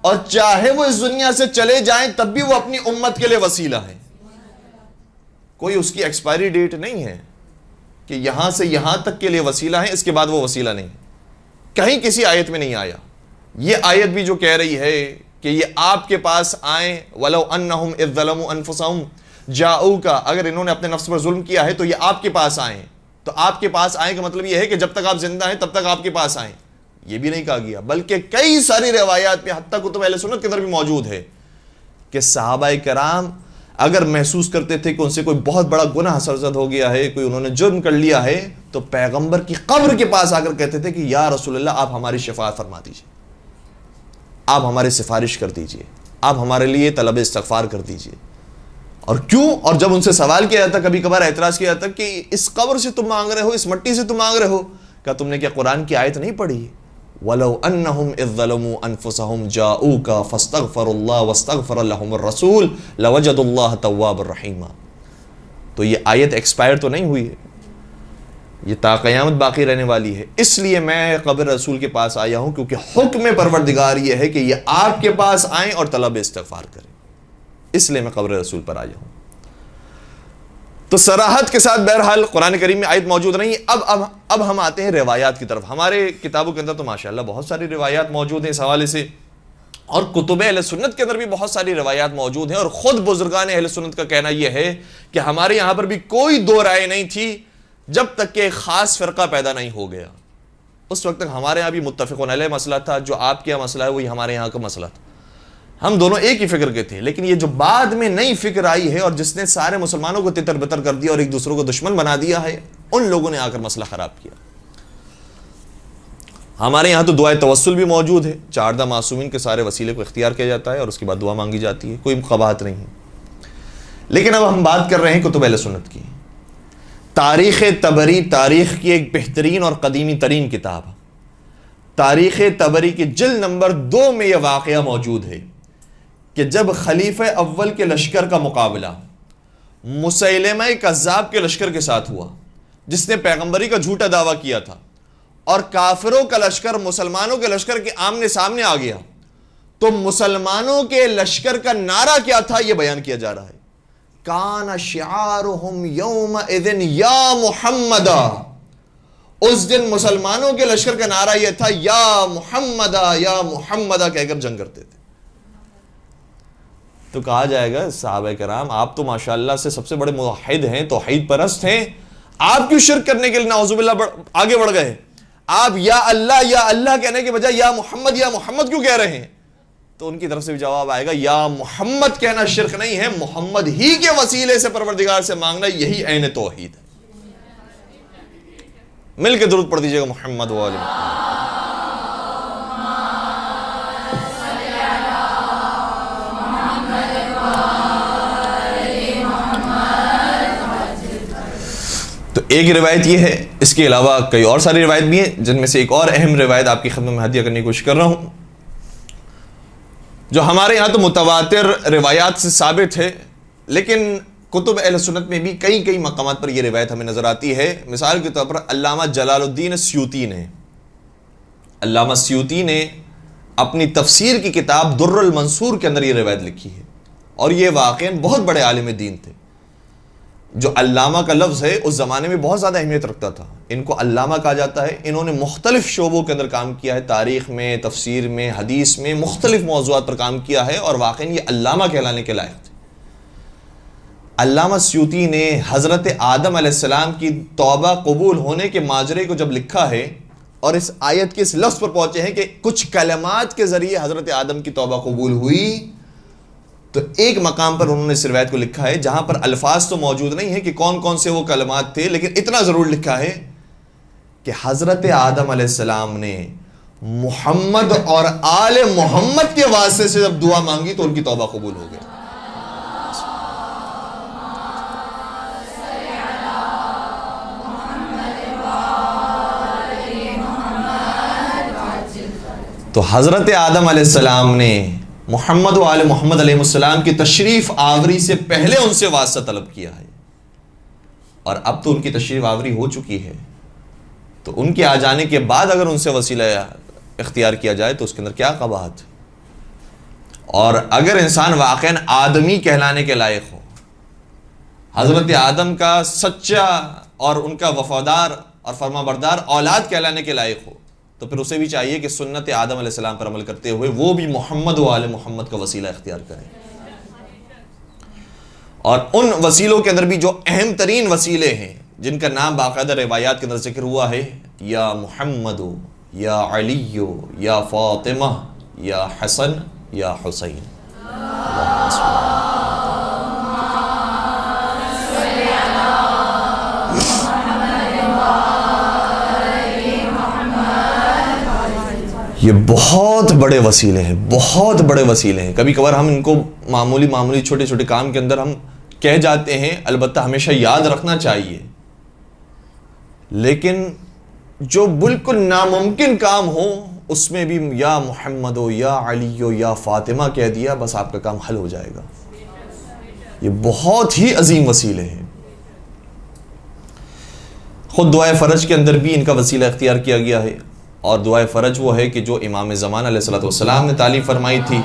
A: اور چاہے وہ اس دنیا سے چلے جائیں تب بھی وہ اپنی امت کے لیے وسیلہ ہے. کوئی اس کی ایکسپائری ڈیٹ نہیں ہے کہ یہاں سے یہاں تک کے لیے وسیلہ ہے، اس کے بعد وہ وسیلہ نہیں. کہیں کسی آیت میں نہیں آیا. یہ آیت بھی جو کہہ رہی ہے کہ یہ آپ کے پاس آئیں، وَلَوْ أَنَّهُمْ إِذْ ظَلَمُوا أَنفُسَهُمْ جَاءُوكَ، اگر انہوں نے اپنے نفس پر ظلم کیا ہے تو یہ آپ کے پاس آئیں. تو آپ کے پاس آئیں کا مطلب یہ ہے کہ جب تک آپ زندہ ہیں تب تک آپ کے پاس آئیں، یہ بھی نہیں کہا گیا. بلکہ کئی ساری روایات میں حتیٰ کتب اہل سنت کے اندر بھی موجود ہے کہ صحابہ کرام اگر محسوس کرتے تھے کہ ان سے کوئی بہت بڑا گناہ سرزد ہو گیا ہے، کوئی انہوں نے جرم کر لیا ہے، تو پیغمبر کی قبر کے پاس آ کر کہتے تھے کہ یا رسول اللہ آپ ہماری شفاعت فرما دیجئے، آپ ہماری سفارش کر دیجئے، آپ ہمارے لیے طلب استغفار کر دیجئے. اور کیوں؟ اور جب ان سے سوال کیا جاتا، کبھی کبھار اعتراض کیا جاتا کہ اس قبر سے تم مانگ رہے ہو، اس مٹی سے تم مانگ رہے ہو، کہا تم نے کیا قرآن کی آیت نہیں پڑھی؟ وَلَوْ أَنَّهُمْ إِذْ ظَلَمُوا أَنفُسَهُمْ جَاءُوكَ فَاسْتَغْفَرُوا اللَّهَ وَاسْتَغْفَرَ لَهُمُ الرَّسُولُ لَوَجَدُوا اللَّهَ تَوَّابًا رَحِيمًا. تو یہ آیت ایکسپائر تو نہیں ہوئی ہے، یہ تا قیامت باقی رہنے والی ہے. اس لیے میں قبر رسول کے پاس آیا ہوں کیونکہ حکم پروردگار یہ ہے کہ یہ آپ کے پاس آئیں اور طلب استغفار کریں، اس لیے میں قبر رسول پر آیا ہوں. تو صراحت کے ساتھ بہرحال قرآن کریم میں آیت موجود نہیں ہے. اب ہم آتے ہیں روایات کی طرف. ہمارے کتابوں کے اندر تو ماشاءاللہ بہت ساری روایات موجود ہیں اس حوالے سے، اور کتب اہل سنت کے اندر بھی بہت ساری روایات موجود ہیں. اور خود بزرگان اہل سنت کا کہنا یہ ہے کہ ہمارے یہاں پر بھی کوئی دو رائے نہیں تھی جب تک کہ ایک خاص فرقہ پیدا نہیں ہو گیا. اس وقت تک ہمارے یہاں بھی متفقون علیہ مسئلہ تھا، جو آپ کے یہاں مسئلہ ہے وہی ہمارے یہاں کا مسئلہ تھا. ہم دونوں ایک ہی فکر کے تھے. لیکن یہ جو بعد میں نئی فکر آئی ہے اور جس نے سارے مسلمانوں کو تتر بتر کر دیا اور ایک دوسروں کو دشمن بنا دیا ہے، ان لوگوں نے آ کر مسئلہ خراب کیا. ہمارے یہاں تو دعائے توسل بھی موجود ہے، 14 معصومین کے سارے وسیلے کو اختیار کیا جاتا ہے اور اس کے بعد دعا مانگی جاتی ہے، کوئی قباحت نہیں ہے. لیکن اب ہم بات کر رہے ہیں کتب اہل سنت کی. تاریخ طبری تاریخ کی ایک بہترین اور قدیمی ترین کتاب، تاریخ طبری کے جلد نمبر 2 میں یہ واقعہ موجود ہے کہ جب خلیفہ اول کے لشکر کا مقابلہ مسیلمہ کذاب کے لشکر کے ساتھ ہوا، جس نے پیغمبری کا جھوٹا دعویٰ کیا تھا، اور کافروں کا لشکر مسلمانوں کے لشکر کے آمنے سامنے آ گیا، تو مسلمانوں کے لشکر کا نعرہ کیا تھا یہ بیان کیا جا رہا ہے۔ کان شعارہم یومئذ یا محمد، اس دن مسلمانوں کے لشکر کا نعرہ یہ تھا یا محمد کہہ کر جنگ کرتے تھے۔ تو کہا جائے گا صحابہ کرام آپ تو ماشاءاللہ سے سب سے بڑے موحد ہیں، توحید پرست ہیں، آپ کیوں شرک کرنے کے لیے نعوذ باللہ آگے بڑھ گئے؟ آپ یا اللہ کہنے کے بجائے یا محمد کیوں کہہ رہے ہیں؟ تو ان کی طرف سے بھی جواب آئے گا یا محمد کہنا شرک نہیں ہے، محمد ہی کے وسیلے سے پروردگار سے مانگنا یہی عین توحید ہے۔ مل کے درود پڑھ دیجئے گا محمد و آل محمد۔ تو ایک روایت یہ ہے، اس کے علاوہ کئی اور ساری روایت بھی ہیں، جن میں سے ایک اور اہم روایت آپ کی خدمت میں ہدیہ کرنے کی کوشش کر رہا ہوں، جو ہمارے یہاں تو متواتر روایات سے ثابت ہے، لیکن کتب اہل سنت میں بھی کئی مقامات پر یہ روایت ہمیں نظر آتی ہے۔ مثال کے طور پر علامہ جلال الدین سیوطی نے اپنی تفسیر کی کتاب در المنصور کے اندر یہ روایت لکھی ہے، اور یہ واقعاً بہت بڑے عالم دین تھے۔ جو علامہ کا لفظ ہے اس زمانے میں بہت زیادہ اہمیت رکھتا تھا، ان کو علامہ کہا جاتا ہے۔ انہوں نے مختلف شعبوں کے اندر کام کیا ہے، تاریخ میں، تفسیر میں، حدیث میں، مختلف موضوعات پر کام کیا ہے، اور واقعاً یہ علامہ کہلانے کے لائق تھے۔ علامہ سیوطی نے حضرت آدم علیہ السلام کی توبہ قبول ہونے کے ماجرے کو جب لکھا ہے، اور اس آیت کے اس لفظ پر پہنچے ہیں کہ کچھ کلمات کے ذریعے حضرت آدم کی توبہ قبول ہوئی، تو ایک مقام پر انہوں نے اس روایت کو لکھا ہے جہاں پر الفاظ تو موجود نہیں ہیں کہ کون کون سے وہ کلمات تھے، لیکن اتنا ضرور لکھا ہے کہ حضرت آدم علیہ السلام نے محمد اور آل محمد کے واسطے سے جب دعا مانگی تو ان کی توبہ قبول ہو گئی۔ تو حضرت آدم علیہ السلام نے محمد و آل محمد علیہ السلام کی تشریف آوری سے پہلے ان سے واسطہ طلب کیا ہے، اور اب تو ان کی تشریف آوری ہو چکی ہے، تو ان کے آ جانے کے بعد اگر ان سے وسیلہ اختیار کیا جائے تو اس کے اندر کیا قباحت۔ اور اگر انسان واقعاً آدمی کہلانے کے لائق ہو، حضرت آدم کا سچا اور ان کا وفادار اور فرمانبردار اولاد کہلانے کے لائق ہو، تو پھر اسے بھی چاہیے کہ سنت آدم علیہ السلام پر عمل کرتے ہوئے وہ بھی محمد و آل محمد کا وسیلہ اختیار کریں۔ اور ان وسیلوں کے اندر بھی جو اہم ترین وسیلے ہیں، جن کا نام باقاعدہ روایات کے اندر ذکر ہوا ہے، یا محمد، یا علی، یا فاطمہ، یا حسن، یا حسین۔ یہ بہت بڑے وسیلے ہیں، بہت بڑے وسیلے ہیں۔ کبھی کبھار ہم ان کو معمولی چھوٹے چھوٹے کام کے اندر ہم کہہ جاتے ہیں، البتہ ہمیشہ یاد رکھنا چاہیے، لیکن جو بالکل ناممکن کام ہو اس میں بھی یا محمد ہو، یا علی ہو، یا فاطمہ کہہ دیا، بس آپ کا کام حل ہو جائے گا۔ یہ بہت ہی عظیم وسیلے ہیں۔ خود دعائے فرج کے اندر بھی ان کا وسیلہ اختیار کیا گیا ہے، اور دعائے فرج وہ ہے کہ جو امام زمان علیہ الصلوۃ والسلام نے تعلیم فرمائی تھی۔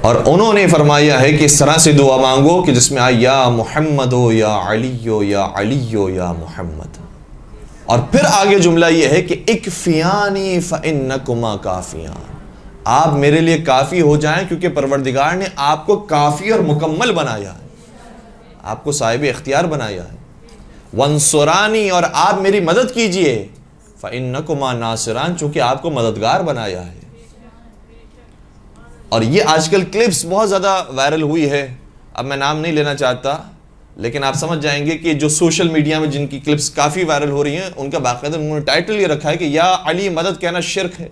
A: اور انہوں نے فرمایا ہے کہ اس طرح سے دعا مانگو کہ جس میں آئے یا محمد ہو، یا علی ہو، یا علی ہو، یا محمد۔ اور پھر آگے جملہ یہ ہے کہ اکفیانی فإنکما کافیان، آپ میرے لیے کافی ہو جائیں کیونکہ پروردگار نے آپ کو کافی اور مکمل بنایا ہے، آپ کو صاحب اختیار بنایا ہے۔ وانصرانی، اور آپ میری مدد کیجئے، فإنکما ناصران، چونکہ آپ کو مددگار بنایا ہے۔ اور یہ آج کل کلپس بہت زیادہ وائرل ہوئی ہے، اب میں نام نہیں لینا چاہتا، لیکن آپ سمجھ جائیں گے کہ جو سوشل میڈیا میں جن کی کلپس کافی وائرل ہو رہی ہیں، ان کا باقاعدہ انہوں نے ٹائٹل یہ رکھا ہے کہ یا علی مدد کہنا شرک ہے،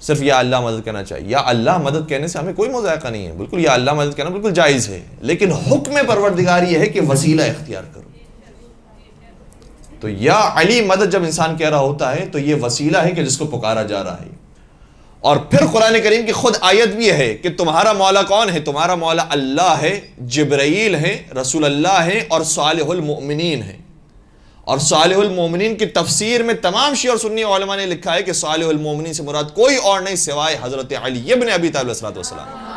A: صرف یا اللہ مدد کہنا چاہیے۔ یا اللہ مدد کہنے سے ہمیں کوئی مذائقہ نہیں ہے، بالکل یا اللہ مدد کہنا بالکل جائز ہے، لیکن حکم پروردگار یہ ہے کہ وسیلہ اختیار کرو۔ تو یا علی مدد جب انسان کہہ رہا ہوتا ہے تو یہ وسیلہ ہے کہ جس کو پکارا جا رہا ہے. اور پھر قرآن کریم کی خود آیت بھی ہے کہ تمہارا مولا کون ہے؟ تمہارا مولا اللہ ہے، جبرائیل ہے، رسول اللہ ہے اور صالح المؤمنین ہے. اور صالح المؤمنین کی تفسیر میں تمام شیعہ اور سنی علماء نے لکھا ہے کہ صالح المؤمنین سے مراد کوئی اور نہیں سوائے حضرت علی ابن ابی طالب علیہ السلام.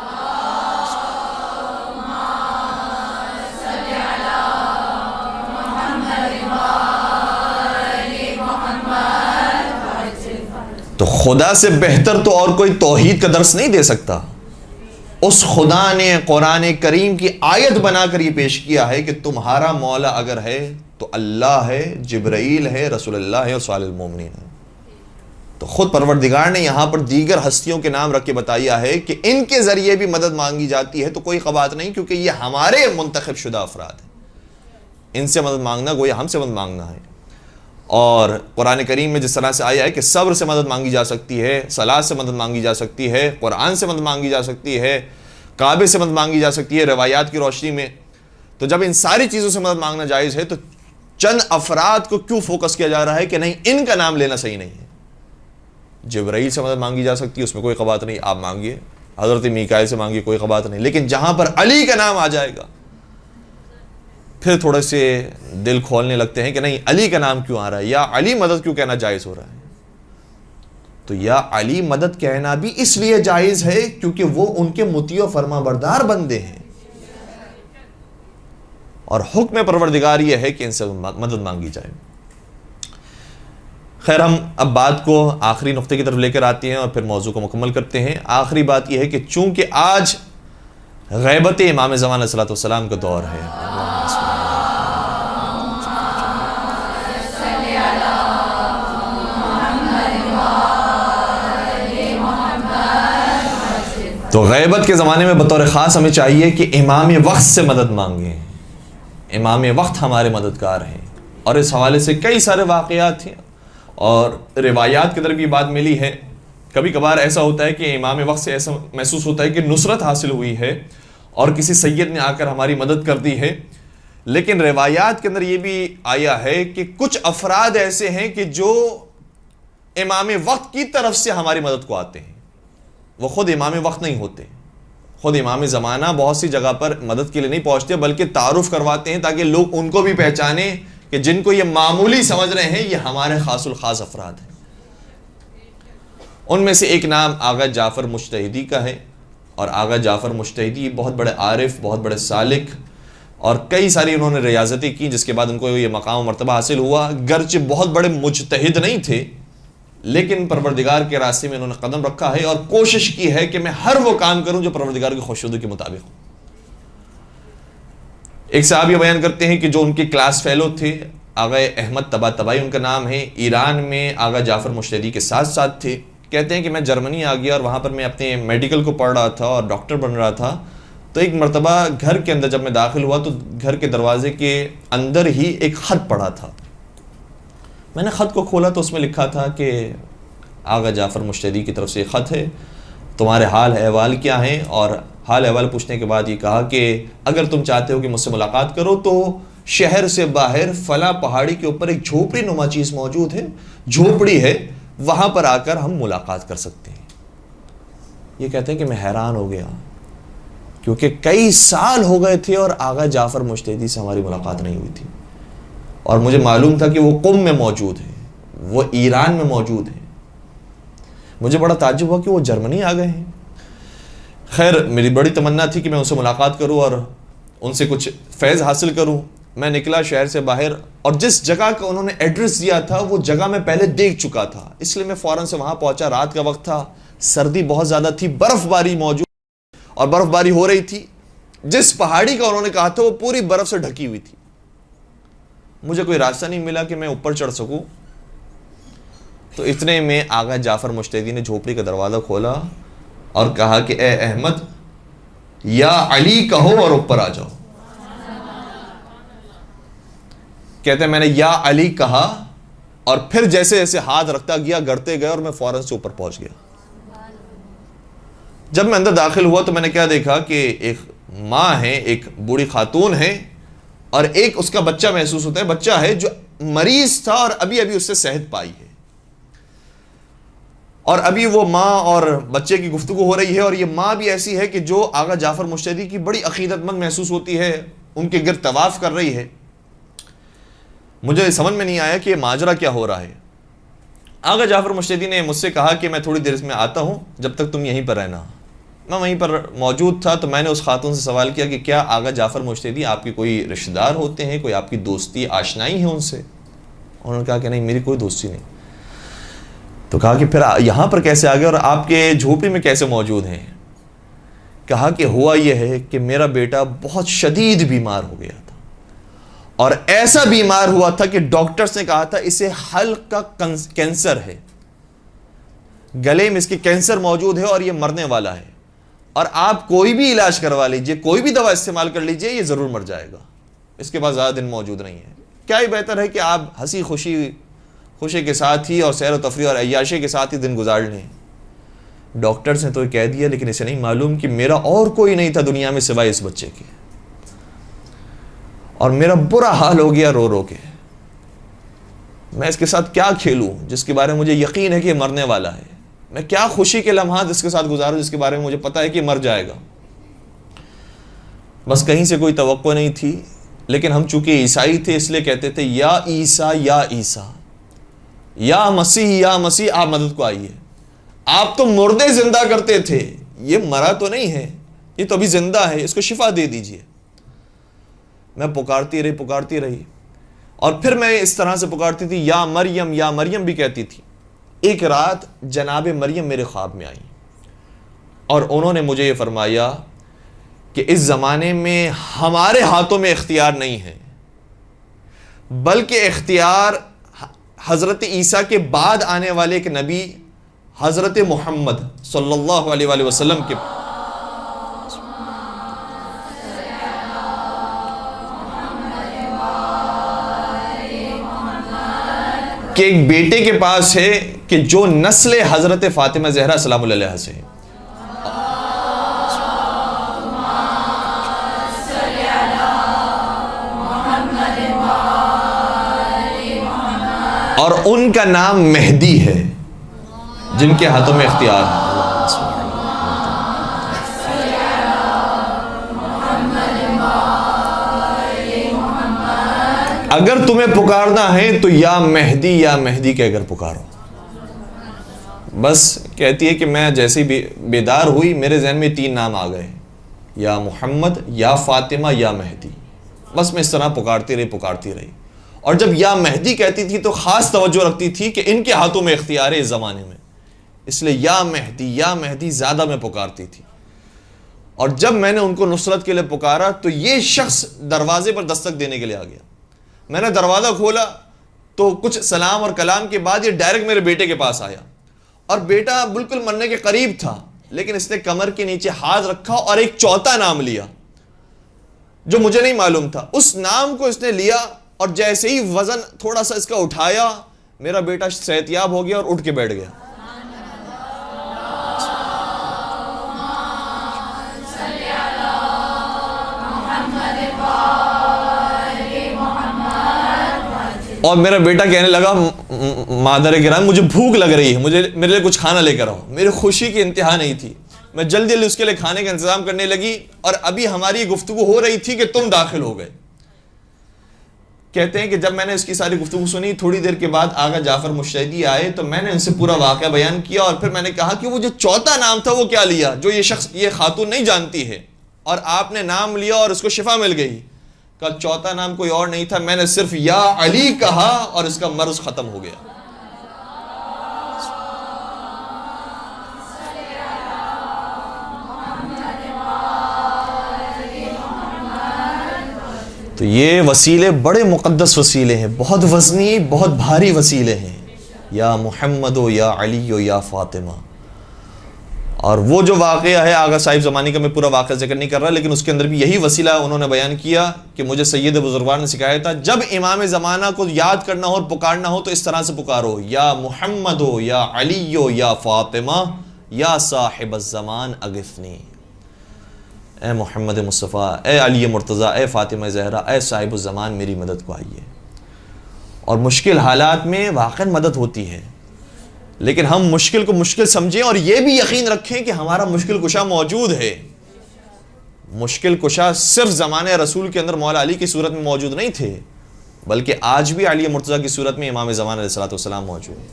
A: تو خدا سے بہتر تو اور کوئی توحید کا درس نہیں دے سکتا. اس خدا نے قرآن کریم کی آیت بنا کر یہ پیش کیا ہے کہ تمہارا مولا اگر ہے تو اللہ ہے، جبرائیل ہے، رسول اللہ ہے اور صالح المومنین ہے. تو خود پروردگار نے یہاں پر دیگر ہستیوں کے نام رکھ کے بتایا ہے کہ ان کے ذریعے بھی مدد مانگی جاتی ہے تو کوئی بات نہیں، کیونکہ یہ ہمارے منتخب شدہ افراد ہیں. ان سے مدد مانگنا گویا ہم سے مدد مانگنا ہے. اور قرآن کریم میں جس طرح سے آیا ہے کہ صبر سے مدد مانگی جا سکتی ہے، صلاۃ سے مدد مانگی جا سکتی ہے، قرآن سے مدد مانگی جا سکتی ہے، کعبے سے مدد مانگی جا سکتی ہے روایات کی روشنی میں. تو جب ان ساری چیزوں سے مدد مانگنا جائز ہے تو چند افراد کو کیوں فوکس کیا جا رہا ہے کہ نہیں ان کا نام لینا صحیح نہیں ہے؟ جبرائیل سے مدد مانگی جا سکتی ہے، اس میں کوئی بات نہیں، آپ مانگیے. حضرت میکائیل سے مانگیے، کوئی بات نہیں. لیکن جہاں پر علی کا نام آ جائے گا پھر تھوڑے سے دل کھولنے لگتے ہیں کہ نہیں علی کا نام کیوں آ رہا ہے، یا علی مدد کیوں کہنا جائز ہو رہا ہے. تو یا علی مدد کہنا بھی اس لیے جائز ہے کیونکہ وہ ان کے مطیع و فرما بردار بندے ہیں، اور حکم پروردگار یہ ہے کہ ان سے مدد مانگی جائے. خیر، ہم اب بات کو آخری نقطے کی طرف لے کر آتے ہیں اور پھر موضوع کو مکمل کرتے ہیں. آخری بات یہ ہے کہ چونکہ آج غیبت امام زمان علیہ السلام کا دور ہے، تو غیبت کے زمانے میں بطور خاص ہمیں چاہیے کہ امام وقت سے مدد مانگیں. امام وقت ہمارے مددگار ہیں، اور اس حوالے سے کئی سارے واقعات ہیں اور روایات کی طرف بھی بات ملی ہے. کبھی کبھار ایسا ہوتا ہے کہ امام وقت سے ایسا محسوس ہوتا ہے کہ نصرت حاصل ہوئی ہے اور کسی سید نے آ کر ہماری مدد کر دی ہے. لیکن روایات کے اندر یہ بھی آیا ہے کہ کچھ افراد ایسے ہیں کہ جو امام وقت کی طرف سے ہماری مدد کو آتے ہیں، وہ خود امام وقت نہیں ہوتے. خود امام زمانہ بہت سی جگہ پر مدد کے لیے نہیں پہنچتے بلکہ تعارف کرواتے ہیں تاکہ لوگ ان کو بھی پہچانیں کہ جن کو یہ معمولی سمجھ رہے ہیں یہ ہمارے خاص الخاص افراد ہیں. ان میں سے ایک نام آغا جعفر مجتہدی کا ہے، اور آغا جعفر مجتہدی بہت بڑے عارف، بہت بڑے سالک، اور کئی ساری انہوں نے ریاضتیں کی جس کے بعد ان کو یہ مقام و مرتبہ حاصل ہوا. گرچہ بہت بڑے مجتہد نہیں تھے لیکن پروردگار کے راستے میں انہوں نے قدم رکھا ہے اور کوشش کی ہے کہ میں ہر وہ کام کروں جو پروردگار کی خوشنودی کے مطابق ہو. ایک صحابی بیان کرتے ہیں کہ جو ان کے کلاس فیلو تھے، آغا احمد طباطبائی ان کا نام ہے، ایران میں آغا جعفر مجتہدی کے ساتھ ساتھ تھے. کہتے ہیں کہ میں جرمنی آ گیا اور وہاں پر میں اپنے میڈیکل کو پڑھ رہا تھا اور ڈاکٹر بن رہا تھا. تو ایک مرتبہ گھر کے اندر جب میں داخل ہوا تو گھر کے دروازے کے اندر ہی ایک خط پڑا تھا. میں نے خط کو کھولا تو اس میں لکھا تھا کہ آغا جعفر مجتہدی کی طرف سے خط ہے، تمہارے حال احوال کیا ہیں؟ اور حال احوال پوچھنے کے بعد یہ کہا کہ اگر تم چاہتے ہو کہ مجھ سے ملاقات کرو تو شہر سے باہر فلاں پہاڑی کے اوپر ایک جھوپڑی نما چیز موجود ہے، جھوپڑی ہے، وہاں پر آ کر ہم ملاقات کر سکتے ہیں. یہ کہتے ہیں کہ میں حیران ہو گیا کیونکہ کئی سال ہو گئے تھے اور آغا جعفر مجتہدی سے ہماری ملاقات نہیں ہوئی تھی، اور مجھے معلوم تھا کہ وہ قم میں موجود ہے، وہ ایران میں موجود ہے. مجھے بڑا تعجب ہوا کہ وہ جرمنی آ گئے ہیں. خیر، میری بڑی تمنا تھی کہ میں ان سے ملاقات کروں اور ان سے کچھ فیض حاصل کروں. میں نکلا شہر سے باہر اور جس جگہ کا انہوں نے ایڈریس دیا تھا وہ جگہ میں پہلے دیکھ چکا تھا، اس لیے میں فوراً سے وہاں پہنچا. رات کا وقت تھا، سردی بہت زیادہ تھی، برف باری موجود اور برف باری ہو رہی تھی. جس پہاڑی کا انہوں نے کہا تھا وہ پوری برف سے ڈھکی ہوئی تھی. مجھے کوئی راستہ نہیں ملا کہ میں اوپر چڑھ سکوں. تو اتنے میں آغا جعفر مجتہدی نے جھوپڑی کا دروازہ کھولا اور کہا کہ اے احمد، یا علی کہو اور اوپر آ جاؤ. کہتے ہیں میں نے یا علی کہا اور پھر جیسے جیسے ہاتھ رکھتا گیا گڑتے گئے اور میں فوراً سے اوپر پہنچ گیا. جب میں اندر داخل ہوا تو میں نے کیا دیکھا کہ ایک ماں ہے، ایک بوڑھی خاتون ہے اور ایک اس کا بچہ محسوس ہوتا ہے. بچہ ہے جو مریض تھا اور ابھی ابھی اس سے صحت پائی ہے، اور ابھی وہ ماں اور بچے کی گفتگو ہو رہی ہے، اور یہ ماں بھی ایسی ہے کہ جو آغا جعفر مشتری کی بڑی عقیدت مند محسوس ہوتی ہے، ان کے گرد طواف کر رہی ہے۔ مجھے سمجھ میں نہیں آیا کہ یہ ماجرا کیا ہو رہا ہے۔ آغا جعفر مشتری نے مجھ سے کہا کہ میں تھوڑی دیر میں آتا ہوں، جب تک تم یہیں پر رہنا۔ میں وہیں پر موجود تھا، تو میں نے اس خاتون سے سوال کیا کہ کیا آغا جعفر مشتری آپ کے کوئی رشتہ دار ہوتے ہیں، کوئی آپ کی دوستی آشنائی ہے ان سے؟ انہوں نے کہا کہ نہیں، میری کوئی دوستی نہیں۔ تو کہا کہ پھر یہاں پر کیسے آ گئے اور آپ کے جھوپڑی میں کیسے موجود ہیں؟ کہا کہ ہوا یہ ہے کہ میرا بیٹا بہت شدید بیمار ہو گیا تھا، اور ایسا بیمار ہوا تھا کہ ڈاکٹرز نے کہا تھا اسے حلق کا کینسر ہے، گلے میں اس کے کینسر موجود ہے اور یہ مرنے والا ہے، اور آپ کوئی بھی علاج کروا لیجئے، کوئی بھی دوا استعمال کر لیجئے، یہ ضرور مر جائے گا، اس کے بعد زیادہ دن موجود نہیں ہے۔ کیا ہی بہتر ہے کہ آپ ہنسی خوشی کے ساتھ ہی اور سیر و تفریح اور عیاشی کے ساتھ ہی دن گزار لیں۔ ڈاکٹرز نے تو کہہ دیا، لیکن اسے نہیں معلوم کہ میرا اور کوئی نہیں تھا دنیا میں سوائے اس بچے کے، اور میرا برا حال ہو گیا رو رو کے۔ میں اس کے ساتھ کیا کھیلوں جس کے بارے میں مجھے یقین ہے کہ یہ مرنے والا ہے؟ میں کیا خوشی کے لمحات اس کے ساتھ گزاروں جس کے بارے میں مجھے پتا ہے کہ مر جائے گا؟ بس کہیں سے کوئی توقع نہیں تھی، لیکن ہم چونکہ عیسائی تھے اس لیے کہتے تھے یا عیسیٰ یا عیسیٰ، یا مسیح آپ مدد کو آئیے۔ آپ تو مردے زندہ کرتے تھے، یہ مرا تو نہیں ہے، یہ تو ابھی زندہ ہے، اس کو شفا دے دیجئے۔ میں پکارتی رہی، اور پھر میں اس طرح سے پکارتی تھی یا مریم بھی کہتی تھی۔ ایک رات جناب مریم میرے خواب میں آئی، اور انہوں نے مجھے یہ فرمایا کہ اس زمانے میں ہمارے ہاتھوں میں اختیار نہیں ہے، بلکہ اختیار حضرت عیسیٰ کے بعد آنے والے ایک نبی حضرت محمد صلی اللہ علیہ وآلہ وسلم کے کہ ایک بیٹے کے پاس ہے کہ جو نسل حضرت فاطمہ زہرا سلام اللہ علیہا سے ہے۔ اور ان کا نام مہدی ہے، جن کے ہاتھوں میں اختیار ہے۔ اگر تمہیں پکارنا ہے تو یا مہدی کہہ کر پکارو۔ بس کہتی ہے کہ میں جیسے بیدار ہوئی میرے ذہن میں 3 نام آ گئے، یا محمد، یا فاطمہ، یا مہدی۔ بس میں اس طرح پکارتی رہی، اور جب یا مہدی کہتی تھی تو خاص توجہ رکھتی تھی کہ ان کے ہاتھوں میں اختیار ہے اس زمانے میں، اس لیے یا مہدی زیادہ میں پکارتی تھی۔ اور جب میں نے ان کو نصرت کے لیے پکارا تو یہ شخص دروازے پر دستک دینے کے لیے آ گیا۔ میں نے دروازہ کھولا تو کچھ سلام اور کلام کے بعد یہ ڈائریکٹ میرے بیٹے کے پاس آیا، اور بیٹا بالکل مرنے کے قریب تھا، لیکن اس نے کمر کے نیچے ہاتھ رکھا اور ایک چوتھا نام لیا جو مجھے نہیں معلوم تھا۔ اس نام کو اس نے لیا، اور جیسے ہی وزن تھوڑا سا اس کا اٹھایا، میرا بیٹا صحتیاب ہو گیا اور اٹھ کے بیٹھ گیا۔ اور میرا بیٹا کہنے لگا مادر گرامی مجھے بھوک لگ رہی ہے، میرے لیے کچھ کھانا لے کر آؤ۔ میری خوشی کی انتہا نہیں تھی، میں جلدی اس کے لیے کھانے کا انتظام کرنے لگی، اور ابھی ہماری گفتگو ہو رہی تھی کہ تم داخل ہو گئے۔ کہتے ہیں کہ جب میں نے اس کی ساری گفتگو سنی، تھوڑی دیر کے بعد آغا جعفر مشتری آئے تو میں نے ان سے پورا واقعہ بیان کیا، اور پھر میں نے کہا کہ وہ جو چوتھا نام تھا وہ کیا لیا جو یہ خاتون نہیں جانتی ہے، اور آپ نے نام لیا اور اس کو شفا مل گئی؟ کا چوتھا نام کوئی اور نہیں تھا، میں نے صرف یا علی کہا اور اس کا مرض ختم ہو گیا۔ تو یہ وسیلے بڑے مقدس وسیلے ہیں، بہت وزنی، بہت بھاری وسیلے ہیں، یا محمد ہو، یا علی ہو، یا فاطمہ۔ اور وہ جو واقعہ ہے آغا صاحب زمانی کا میں پورا واقعہ ذکر نہیں کر رہا، لیکن اس کے اندر بھی یہی وسیلہ انہوں نے بیان کیا کہ مجھے سید بزرگوار نے سکھایا تھا، جب امام زمانہ کو یاد کرنا ہو اور پکارنا ہو تو اس طرح سے پکارو، یا محمد ہو، یا علی ہو، یا فاطمہ، یا صاحب الزمان اغثنی۔ اے محمد مصطفیٰ، اے علی مرتضیٰ، اے فاطمہ زہرا، اے صاحب الزمان میری مدد کو آئیے۔ اور مشکل حالات میں واقعا مدد ہوتی ہے، لیکن ہم مشکل کو مشکل سمجھیں اور یہ بھی یقین رکھیں کہ ہمارا مشکل کشا موجود ہے۔ مشکل کشا صرف زمانے رسول کے اندر مولا علی کی صورت میں موجود نہیں تھے، بلکہ آج بھی علی مرتضیٰ کی صورت میں امام زمان علیہ الصلوۃ والسلام موجود ہے۔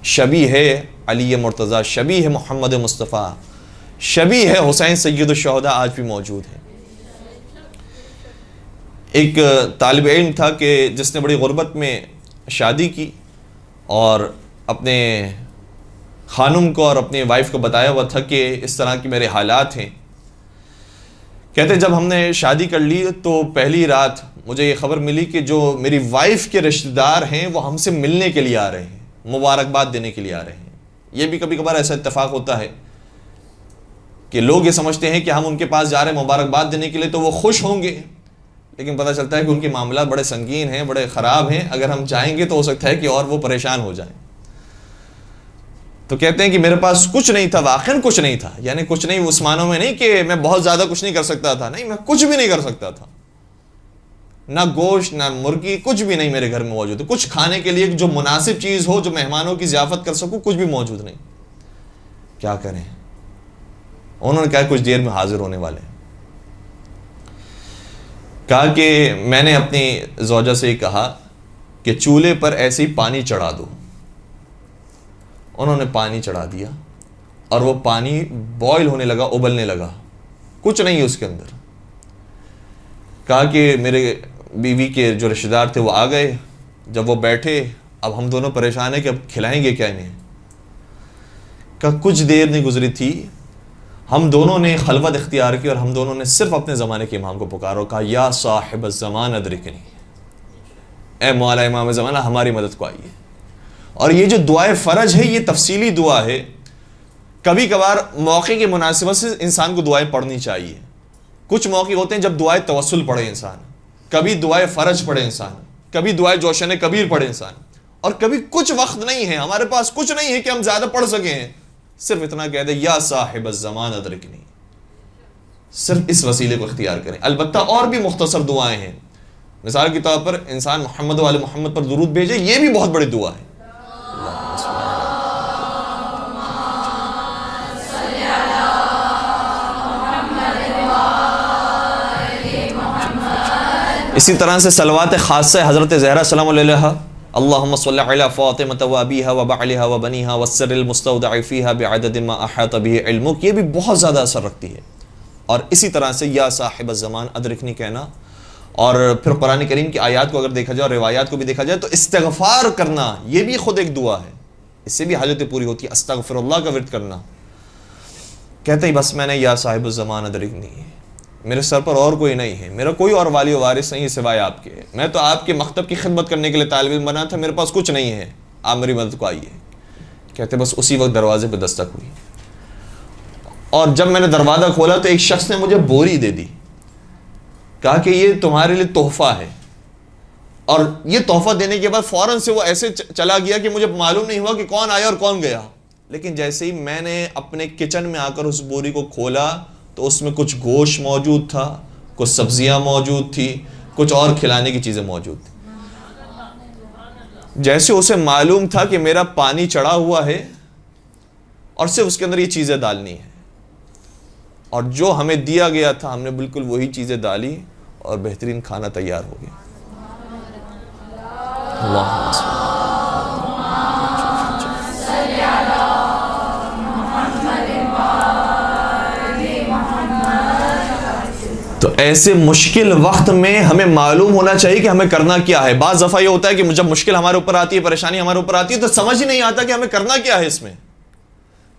A: شبیہ ہے علی مرتضیٰ، شبیہ ہے محمد مصطفیٰ، شبیہ ہے حسین سید الشہداء، آج بھی موجود ہے۔ ایک طالب علم تھا کہ جس نے بڑی غربت میں شادی کی اور اپنے خانم کو اور اپنی وائف کو بتایا ہوا تھا کہ اس طرح کی میرے حالات ہیں۔ کہتے جب ہم نے شادی کر لی تو پہلی رات مجھے یہ خبر ملی کہ جو میری وائف کے رشتہ دار ہیں وہ ہم سے ملنے کے لیے آ رہے ہیں، مبارکباد دینے کے لیے آ رہے ہیں۔ یہ بھی کبھی کبھار ایسا اتفاق ہوتا ہے کہ لوگ یہ سمجھتے ہیں کہ ہم ان کے پاس جا رہے ہیں مبارکباد دینے کے لیے تو وہ خوش ہوں گے، لیکن پتہ چلتا ہے کہ ان کے معاملات بڑے سنگین ہیں، بڑے خراب ہیں، اگر ہم جائیں گے تو ہو سکتا ہے کہ اور وہ پریشان ہو جائیں۔ تو کہتے ہیں کہ میرے پاس کچھ نہیں تھا، واقعاً کچھ نہیں تھا، یعنی کچھ نہیں اس معنوں میں نہیں کہ میں بہت زیادہ کچھ نہیں کر سکتا تھا، نہیں، میں کچھ بھی نہیں کر سکتا تھا، نہ گوشت نہ مرغی، کچھ بھی نہیں میرے گھر میں موجود ہے، کچھ کھانے کے لیے جو مناسب چیز ہو جو مہمانوں کی ضیافت کر سکوں، کچھ بھی موجود نہیں۔ کیا کریں؟ انہوں نے کہا کچھ دیر میں حاضر ہونے والے ہیں۔ کہا کہ میں نے اپنی زوجہ سے یہ کہا کہ چولہے پر ایسے ہی پانی چڑھا دو۔ انہوں نے پانی چڑھا دیا اور وہ پانی بوائل ہونے لگا، ابلنے لگا، کچھ نہیں اس کے اندر۔ کہا کہ میرے بیوی کے جو رشتہ دار تھے وہ آ گئے، جب وہ بیٹھے اب ہم دونوں پریشان ہیں کہ اب کھلائیں گے کیا انہیں۔ کہا کچھ دیر نہیں گزری تھی، ہم دونوں نے خلوت اختیار کی اور ہم دونوں نے صرف اپنے زمانے کے امام کو پکارا اور کہا یا صاحب الزمان ادرکنی، اے مولا امام زمانہ ہماری مدد کو آئیے۔ اور یہ جو دعائے فرج ہے یہ تفصیلی دعا ہے، کبھی کبھار موقع کی مناسبت سے انسان کو دعائیں پڑھنی چاہیے۔ کچھ موقع ہوتے ہیں جب دعائے توسل پڑھے انسان، کبھی دعائے فرج پڑھے انسان، کبھی دعائے جوشن کبیر پڑھے انسان، اور کبھی کچھ وقت نہیں ہے، ہمارے پاس کچھ نہیں ہے کہ ہم زیادہ پڑھ سکیں، صرف اتنا کہہ دے یا صاحب الزمان ادرکنی، صرف اس وسیلے کو اختیار کریں۔ البتہ اور بھی مختصر دعائیں ہیں، مثال کے طور پر انسان محمد و آل محمد پر درود بھیجے، یہ بھی بہت بڑی دعا ہے۔ اسی طرح سے صلوات خاصہ حضرت زہرا سلام علیہا، اللہم صلی علی فاطمہ و ابیہا و بعلہا و بنیہا والسر المستودع فیہا بعدد ما احاط به علمک، یہ بھی بہت زیادہ اثر رکھتی ہے۔ اور اسی طرح سے یا صاحب الزمان ادرکنی کہنا، اور پھر قرآن کریم کی آیات کو اگر دیکھا جائے اور روایات کو بھی دیکھا جائے تو استغفار کرنا یہ بھی خود ایک دعا ہے، اس سے بھی حاجتیں پوری ہوتی ہے۔ استغفر اللہ کا ورد کرنا، کہتے ہی بس میں نے یا صاحب الزمان ادرکنی، میرے سر پر اور کوئی نہیں ہے، میرا کوئی اور والی و وارث نہیں ہے سوائے آپ کے، میں تو آپ کے مکتب کی خدمت کرنے کے لیے طالب علم بنا تھا، میرے پاس کچھ نہیں ہے، آپ میری مدد کو آئیے۔ کہتے بس اسی وقت دروازے پہ دستک ہوئی، اور جب میں نے دروازہ کھولا تو ایک شخص نے مجھے بوری دے دی، کہا کہ یہ تمہارے لیے تحفہ ہے، اور یہ تحفہ دینے کے بعد فوراً سے وہ ایسے چلا گیا کہ مجھے معلوم نہیں ہوا کہ کون آیا اور کون گیا۔ لیکن جیسے ہی میں نے اپنے کچن میں آ کر اس بوری کو کھولا تو اس میں کچھ گوشت موجود تھا، کچھ سبزیاں موجود تھی، کچھ اور کھلانے کی چیزیں موجود تھی۔ جیسے اسے معلوم تھا کہ میرا پانی چڑھا ہوا ہے اور صرف اس کے اندر یہ چیزیں ڈالنی ہیں، اور جو ہمیں دیا گیا تھا ہم نے بالکل وہی چیزیں ڈالی اور بہترین کھانا تیار ہو گیا۔ اللہم صل تو ایسے مشکل وقت میں ہمیں معلوم ہونا چاہیے کہ ہمیں کرنا کیا ہے۔ بعض دفعہ یہ ہوتا ہے کہ جب مشکل ہمارے اوپر آتی ہے، پریشانی ہمارے اوپر آتی ہے تو سمجھ ہی نہیں آتا کہ ہمیں کرنا کیا ہے۔ اس میں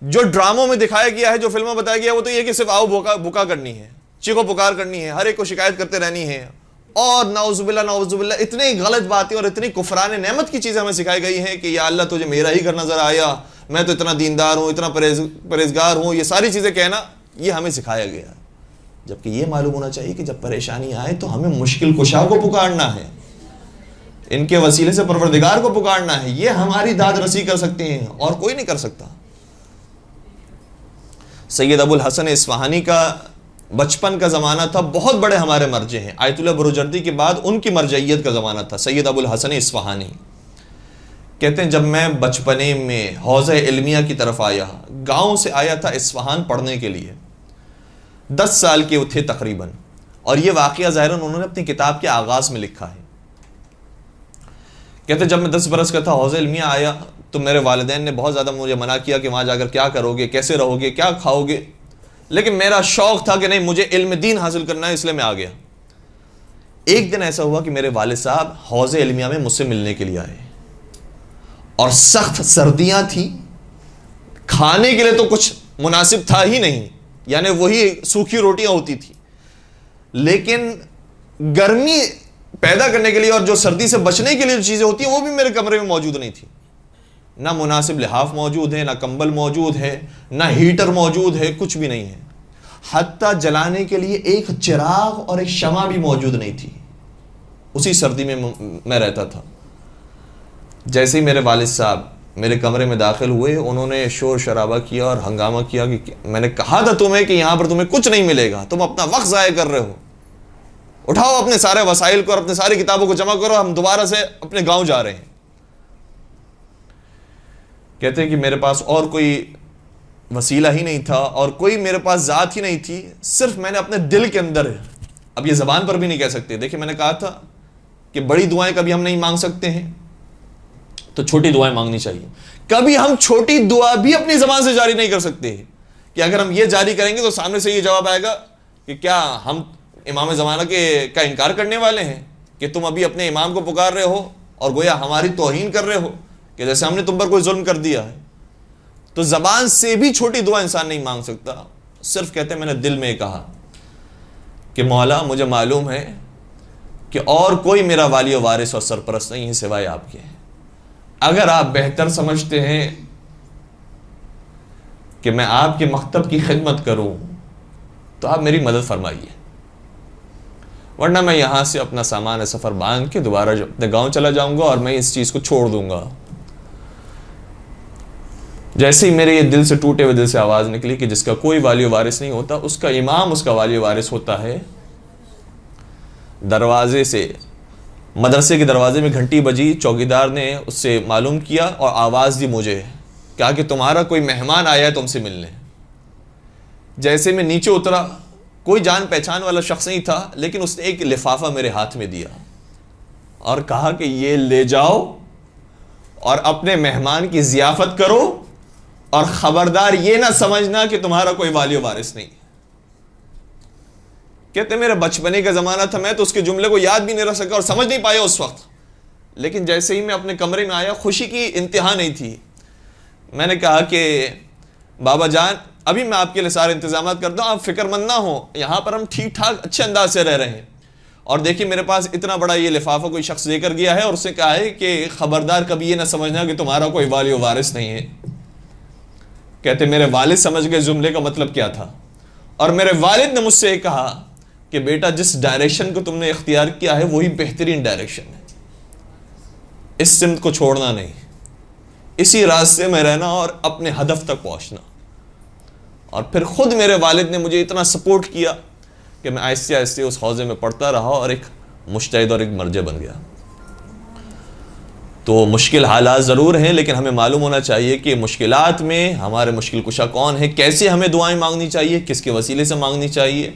A: جو ڈراموں میں دکھایا گیا ہے، جو فلموں میں بتایا گیا ہے، وہ تو یہ کہ صرف آؤ بکا کرنی ہے، چیخو پکار کرنی ہے، ہر ایک کو شکایت کرتے رہنی ہے، اور نعوذ باللہ اتنی غلط باتیں اور اتنی کفران نعمت کی چیزیں ہمیں سکھائی گئی ہیں کہ یا اللہ تجھے میرا ہی گھر نظر آیا، میں تو اتنا دیندار ہوں، اتنا پرہیزگار ہوں، یہ ساری چیزیں کہنا یہ ہمیں سکھایا گیا۔ جبکہ یہ معلوم ہونا چاہیے کہ جب پریشانی آئے تو ہمیں مشکل کشا کو پکارنا ہے، ان کے وسیلے سے پروردگار کو پکارنا ہے، یہ ہماری داد رسی کر سکتے ہیں اور کوئی نہیں کر سکتا۔ سید ابو الحسن اصفہانی کا بچپن کا زمانہ تھا، بہت بڑے ہمارے مرجع ہیں، آیت اللہ بروجردی کے بعد ان کی مرجعیت کا زمانہ تھا، سید ابو الحسن اصفہانی کہتے ہیں جب میں بچپنے میں حوض علمیہ کی طرف آیا، گاؤں سے آیا تھا اصفہان پڑھنے کے لیے، 10 سال کے تھے تقریباً، اور یہ واقعہ ظاہراً انہوں نے اپنی کتاب کے آغاز میں لکھا ہے۔ کہتے ہیں جب میں 10 برس کا تھا حوض علمیہ آیا تو میرے والدین نے بہت زیادہ مجھے منع کیا کہ وہاں جا کر کیا کرو گے، کیسے رہو گے، کیا کھاؤ گے، لیکن میرا شوق تھا کہ نہیں مجھے علم دین حاصل کرنا ہے، اس لیے میں آ گیا۔ ایک دن ایسا ہوا کہ میرے والد صاحب حوض علمیہ میں مجھ سے ملنے کے لیے آئے، اور سخت سردیاں تھیں، کھانے کے لیے تو کچھ مناسب تھا ہی نہیں، یعنی وہی سوکھی روٹیاں ہوتی تھی، لیکن گرمی پیدا کرنے کے لیے اور جو سردی سے بچنے کے لیے جو چیزیں ہوتی ہیں وہ بھی میرے کمرے میں موجود نہیں تھی، نہ مناسب لحاف موجود ہے، نہ کمبل موجود ہے، نہ ہیٹر موجود ہے، کچھ بھی نہیں ہے، حتیٰ جلانے کے لیے ایک چراغ اور ایک شمع بھی موجود نہیں تھی۔ اسی سردی میں میں رہتا تھا۔ جیسے ہی میرے والد صاحب میرے کمرے میں داخل ہوئے، انہوں نے شور شرابہ کیا اور ہنگامہ کیا کہ میں نے کہا تھا تمہیں کہ یہاں پر تمہیں کچھ نہیں ملے گا، تم اپنا وقت ضائع کر رہے ہو، اٹھاؤ اپنے سارے وسائل کو اور اپنے ساری کتابوں کو جمع کرو، ہم دوبارہ سے اپنے گاؤں جا رہے ہیں۔ کہتے ہیں کہ میرے پاس اور کوئی وسیلہ ہی نہیں تھا اور کوئی میرے پاس ذات ہی نہیں تھی، صرف میں نے اپنے دل کے اندر، اب یہ زبان پر بھی نہیں کہہ سکتے، دیکھیں میں نے کہا تھا کہ بڑی دعائیں کبھی ہم نہیں مانگ سکتے ہیں تو چھوٹی دعائیں مانگنی چاہیے، کبھی ہم چھوٹی دعا بھی اپنی زبان سے جاری نہیں کر سکتے کہ اگر ہم یہ جاری کریں گے تو سامنے سے یہ جواب آئے گا کہ کیا ہم امام زمانہ کا انکار کرنے والے ہیں کہ تم ابھی اپنے امام کو پکار رہے ہو اور گویا ہماری توہین کر رہے ہو کہ جیسے ہم نے تم پر کوئی ظلم کر دیا ہے۔ تو زبان سے بھی چھوٹی دعا انسان نہیں مانگ سکتا، صرف کہتے ہیں میں نے دل میں کہا کہ مولا مجھے معلوم ہے کہ اور کوئی میرا والی و وارث اور سرپرست نہیں ہے سوائے آپ کے، اگر آپ بہتر سمجھتے ہیں کہ میں آپ کے مکتب کی خدمت کروں تو آپ میری مدد فرمائیے، ورنہ میں یہاں سے اپنا سامان سفر باندھ کے دوبارہ اپنے گاؤں چلا جاؤں گا اور میں اس چیز کو چھوڑ دوں گا۔ جیسے ہی میرے یہ دل سے ٹوٹے ہوئے دل سے آواز نکلی کہ جس کا کوئی والی و وارث نہیں ہوتا اس کا امام اس کا والی و وارث ہوتا ہے، دروازے سے، مدرسے کے دروازے میں گھنٹی بجی، چوکیدار نے اس سے معلوم کیا اور آواز دی مجھے، کہا کہ تمہارا کوئی مہمان آیا ہے تم سے ملنے۔ جیسے میں نیچے اترا، کوئی جان پہچان والا شخص نہیں تھا، لیکن اس نے ایک لفافہ میرے ہاتھ میں دیا اور کہا کہ یہ لے جاؤ اور اپنے مہمان کی ضیافت کرو، اور خبردار یہ نہ سمجھنا کہ تمہارا کوئی والی و وارث نہیں۔ کہتے میرے بچپنے کا زمانہ تھا، میں تو اس کے جملے کو یاد بھی نہیں رکھ سکا اور سمجھ نہیں پایا اس وقت، لیکن جیسے ہی میں اپنے کمرے میں آیا خوشی کی انتہا نہیں تھی۔ میں نے کہا کہ بابا جان ابھی میں آپ کے لیے سارے انتظامات کرتا ہوں، آپ فکر مند نہ ہو، یہاں پر ہم ٹھیک ٹھاک اچھے انداز سے رہ رہے ہیں، اور دیکھیے میرے پاس اتنا بڑا یہ لفافہ کوئی شخص لے کر گیا ہے اور اس نے کہا ہے کہ خبردار کبھی یہ نہ سمجھنا کہ تمہارا کوئی والی و وارث نہیں ہے۔ کہتے میرے والد سمجھ گئے جملے کا مطلب کیا تھا، اور میرے والد نے مجھ سے یہ کہا کہ بیٹا جس ڈائریکشن کو تم نے اختیار کیا ہے وہی بہترین ڈائریکشن ہے، اس سمت کو چھوڑنا نہیں، اسی راستے میں رہنا اور اپنے ہدف تک پہنچنا۔ اور پھر خود میرے والد نے مجھے اتنا سپورٹ کیا کہ میں آہستہ آہستہ اس حوضے میں پڑھتا رہا اور ایک مجتہد اور ایک مرجع بن گیا۔ تو مشکل حالات ضرور ہیں، لیکن ہمیں معلوم ہونا چاہیے کہ مشکلات میں ہمارے مشکل کشا کون ہے، کیسے ہمیں دعائیں مانگنی چاہیے، کس کے وسیلے سے مانگنی چاہیے،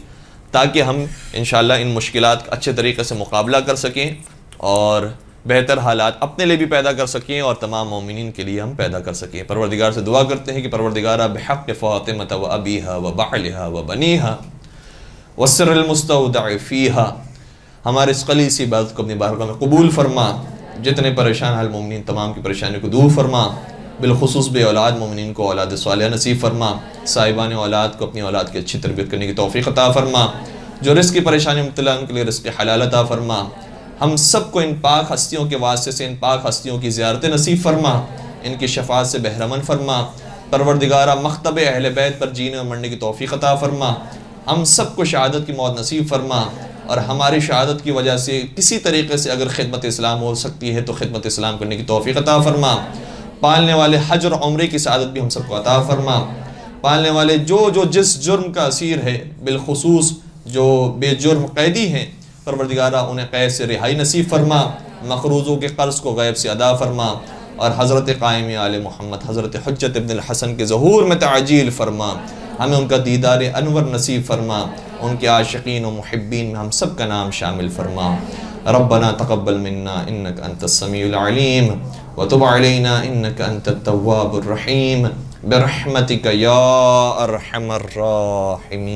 A: تاکہ ہم انشاءاللہ ان مشکلات کا اچھے طریقے سے مقابلہ کر سکیں اور بہتر حالات اپنے لیے بھی پیدا کر سکیں اور تمام مومنین کے لیے ہم پیدا کر سکیں۔ پروردگار سے دعا کرتے ہیں کہ پروردگارہ بحق فاطمہ و ابیہا و بعلہا و بنیہا والسر المستودع فیہا، ہمارے اس قلیل سی عبادت کو اپنی بارگاہ میں قبول فرما، جتنے پریشان حال مومنین تمام کی پریشانی کو دور فرما، بالخصوص بے اولاد مومنین کو اولاد صالحہ نصیب فرما، صاحبان اولاد کو اپنی اولاد کی اچھی تربیت کرنے کی توفیق عطا فرما، جو رزق کی پریشانی مبتلا ان کے لیے رزق حلال عطا فرما، ہم سب کو ان پاک ہستیوں کے واسطے سے ان پاک ہستیوں کی زیارت نصیب فرما، ان کی شفاعت سے بہرمند فرما، پروردگارہ مکتب اہل بیت پر جینے اور مرنے کی توفیق عطا فرما، ہم سب کو شہادت کی موت نصیب فرما، اور ہماری شہادت کی وجہ سے کسی طریقے سے اگر خدمت اسلام ہو سکتی ہے تو خدمت اسلام کرنے کی توفیق عطا فرما، پالنے والے حج اور عمرے کی سعادت بھی ہم سب کو عطا فرما، پالنے والے جو جس جرم کا اسیر ہے، بالخصوص جو بے جرم قیدی ہیں، پروردگارہ انہیں قید سے رہائی نصیب فرما، مقروضوں کے قرض کو غیب سے ادا فرما، اور حضرت قائم آل محمد حضرت حجت ابن الحسن کے ظہور میں تعجیل فرما، ہمیں ان کا دیدار انور نصیب فرما، ان کے عاشقین و محبین میں ہم سب کا نام شامل فرما۔ ربنا تقبل منا انك انت السميع العليم وتب علينا انك انت التواب الرحيم برحمتك يا ارحم الراحمين۔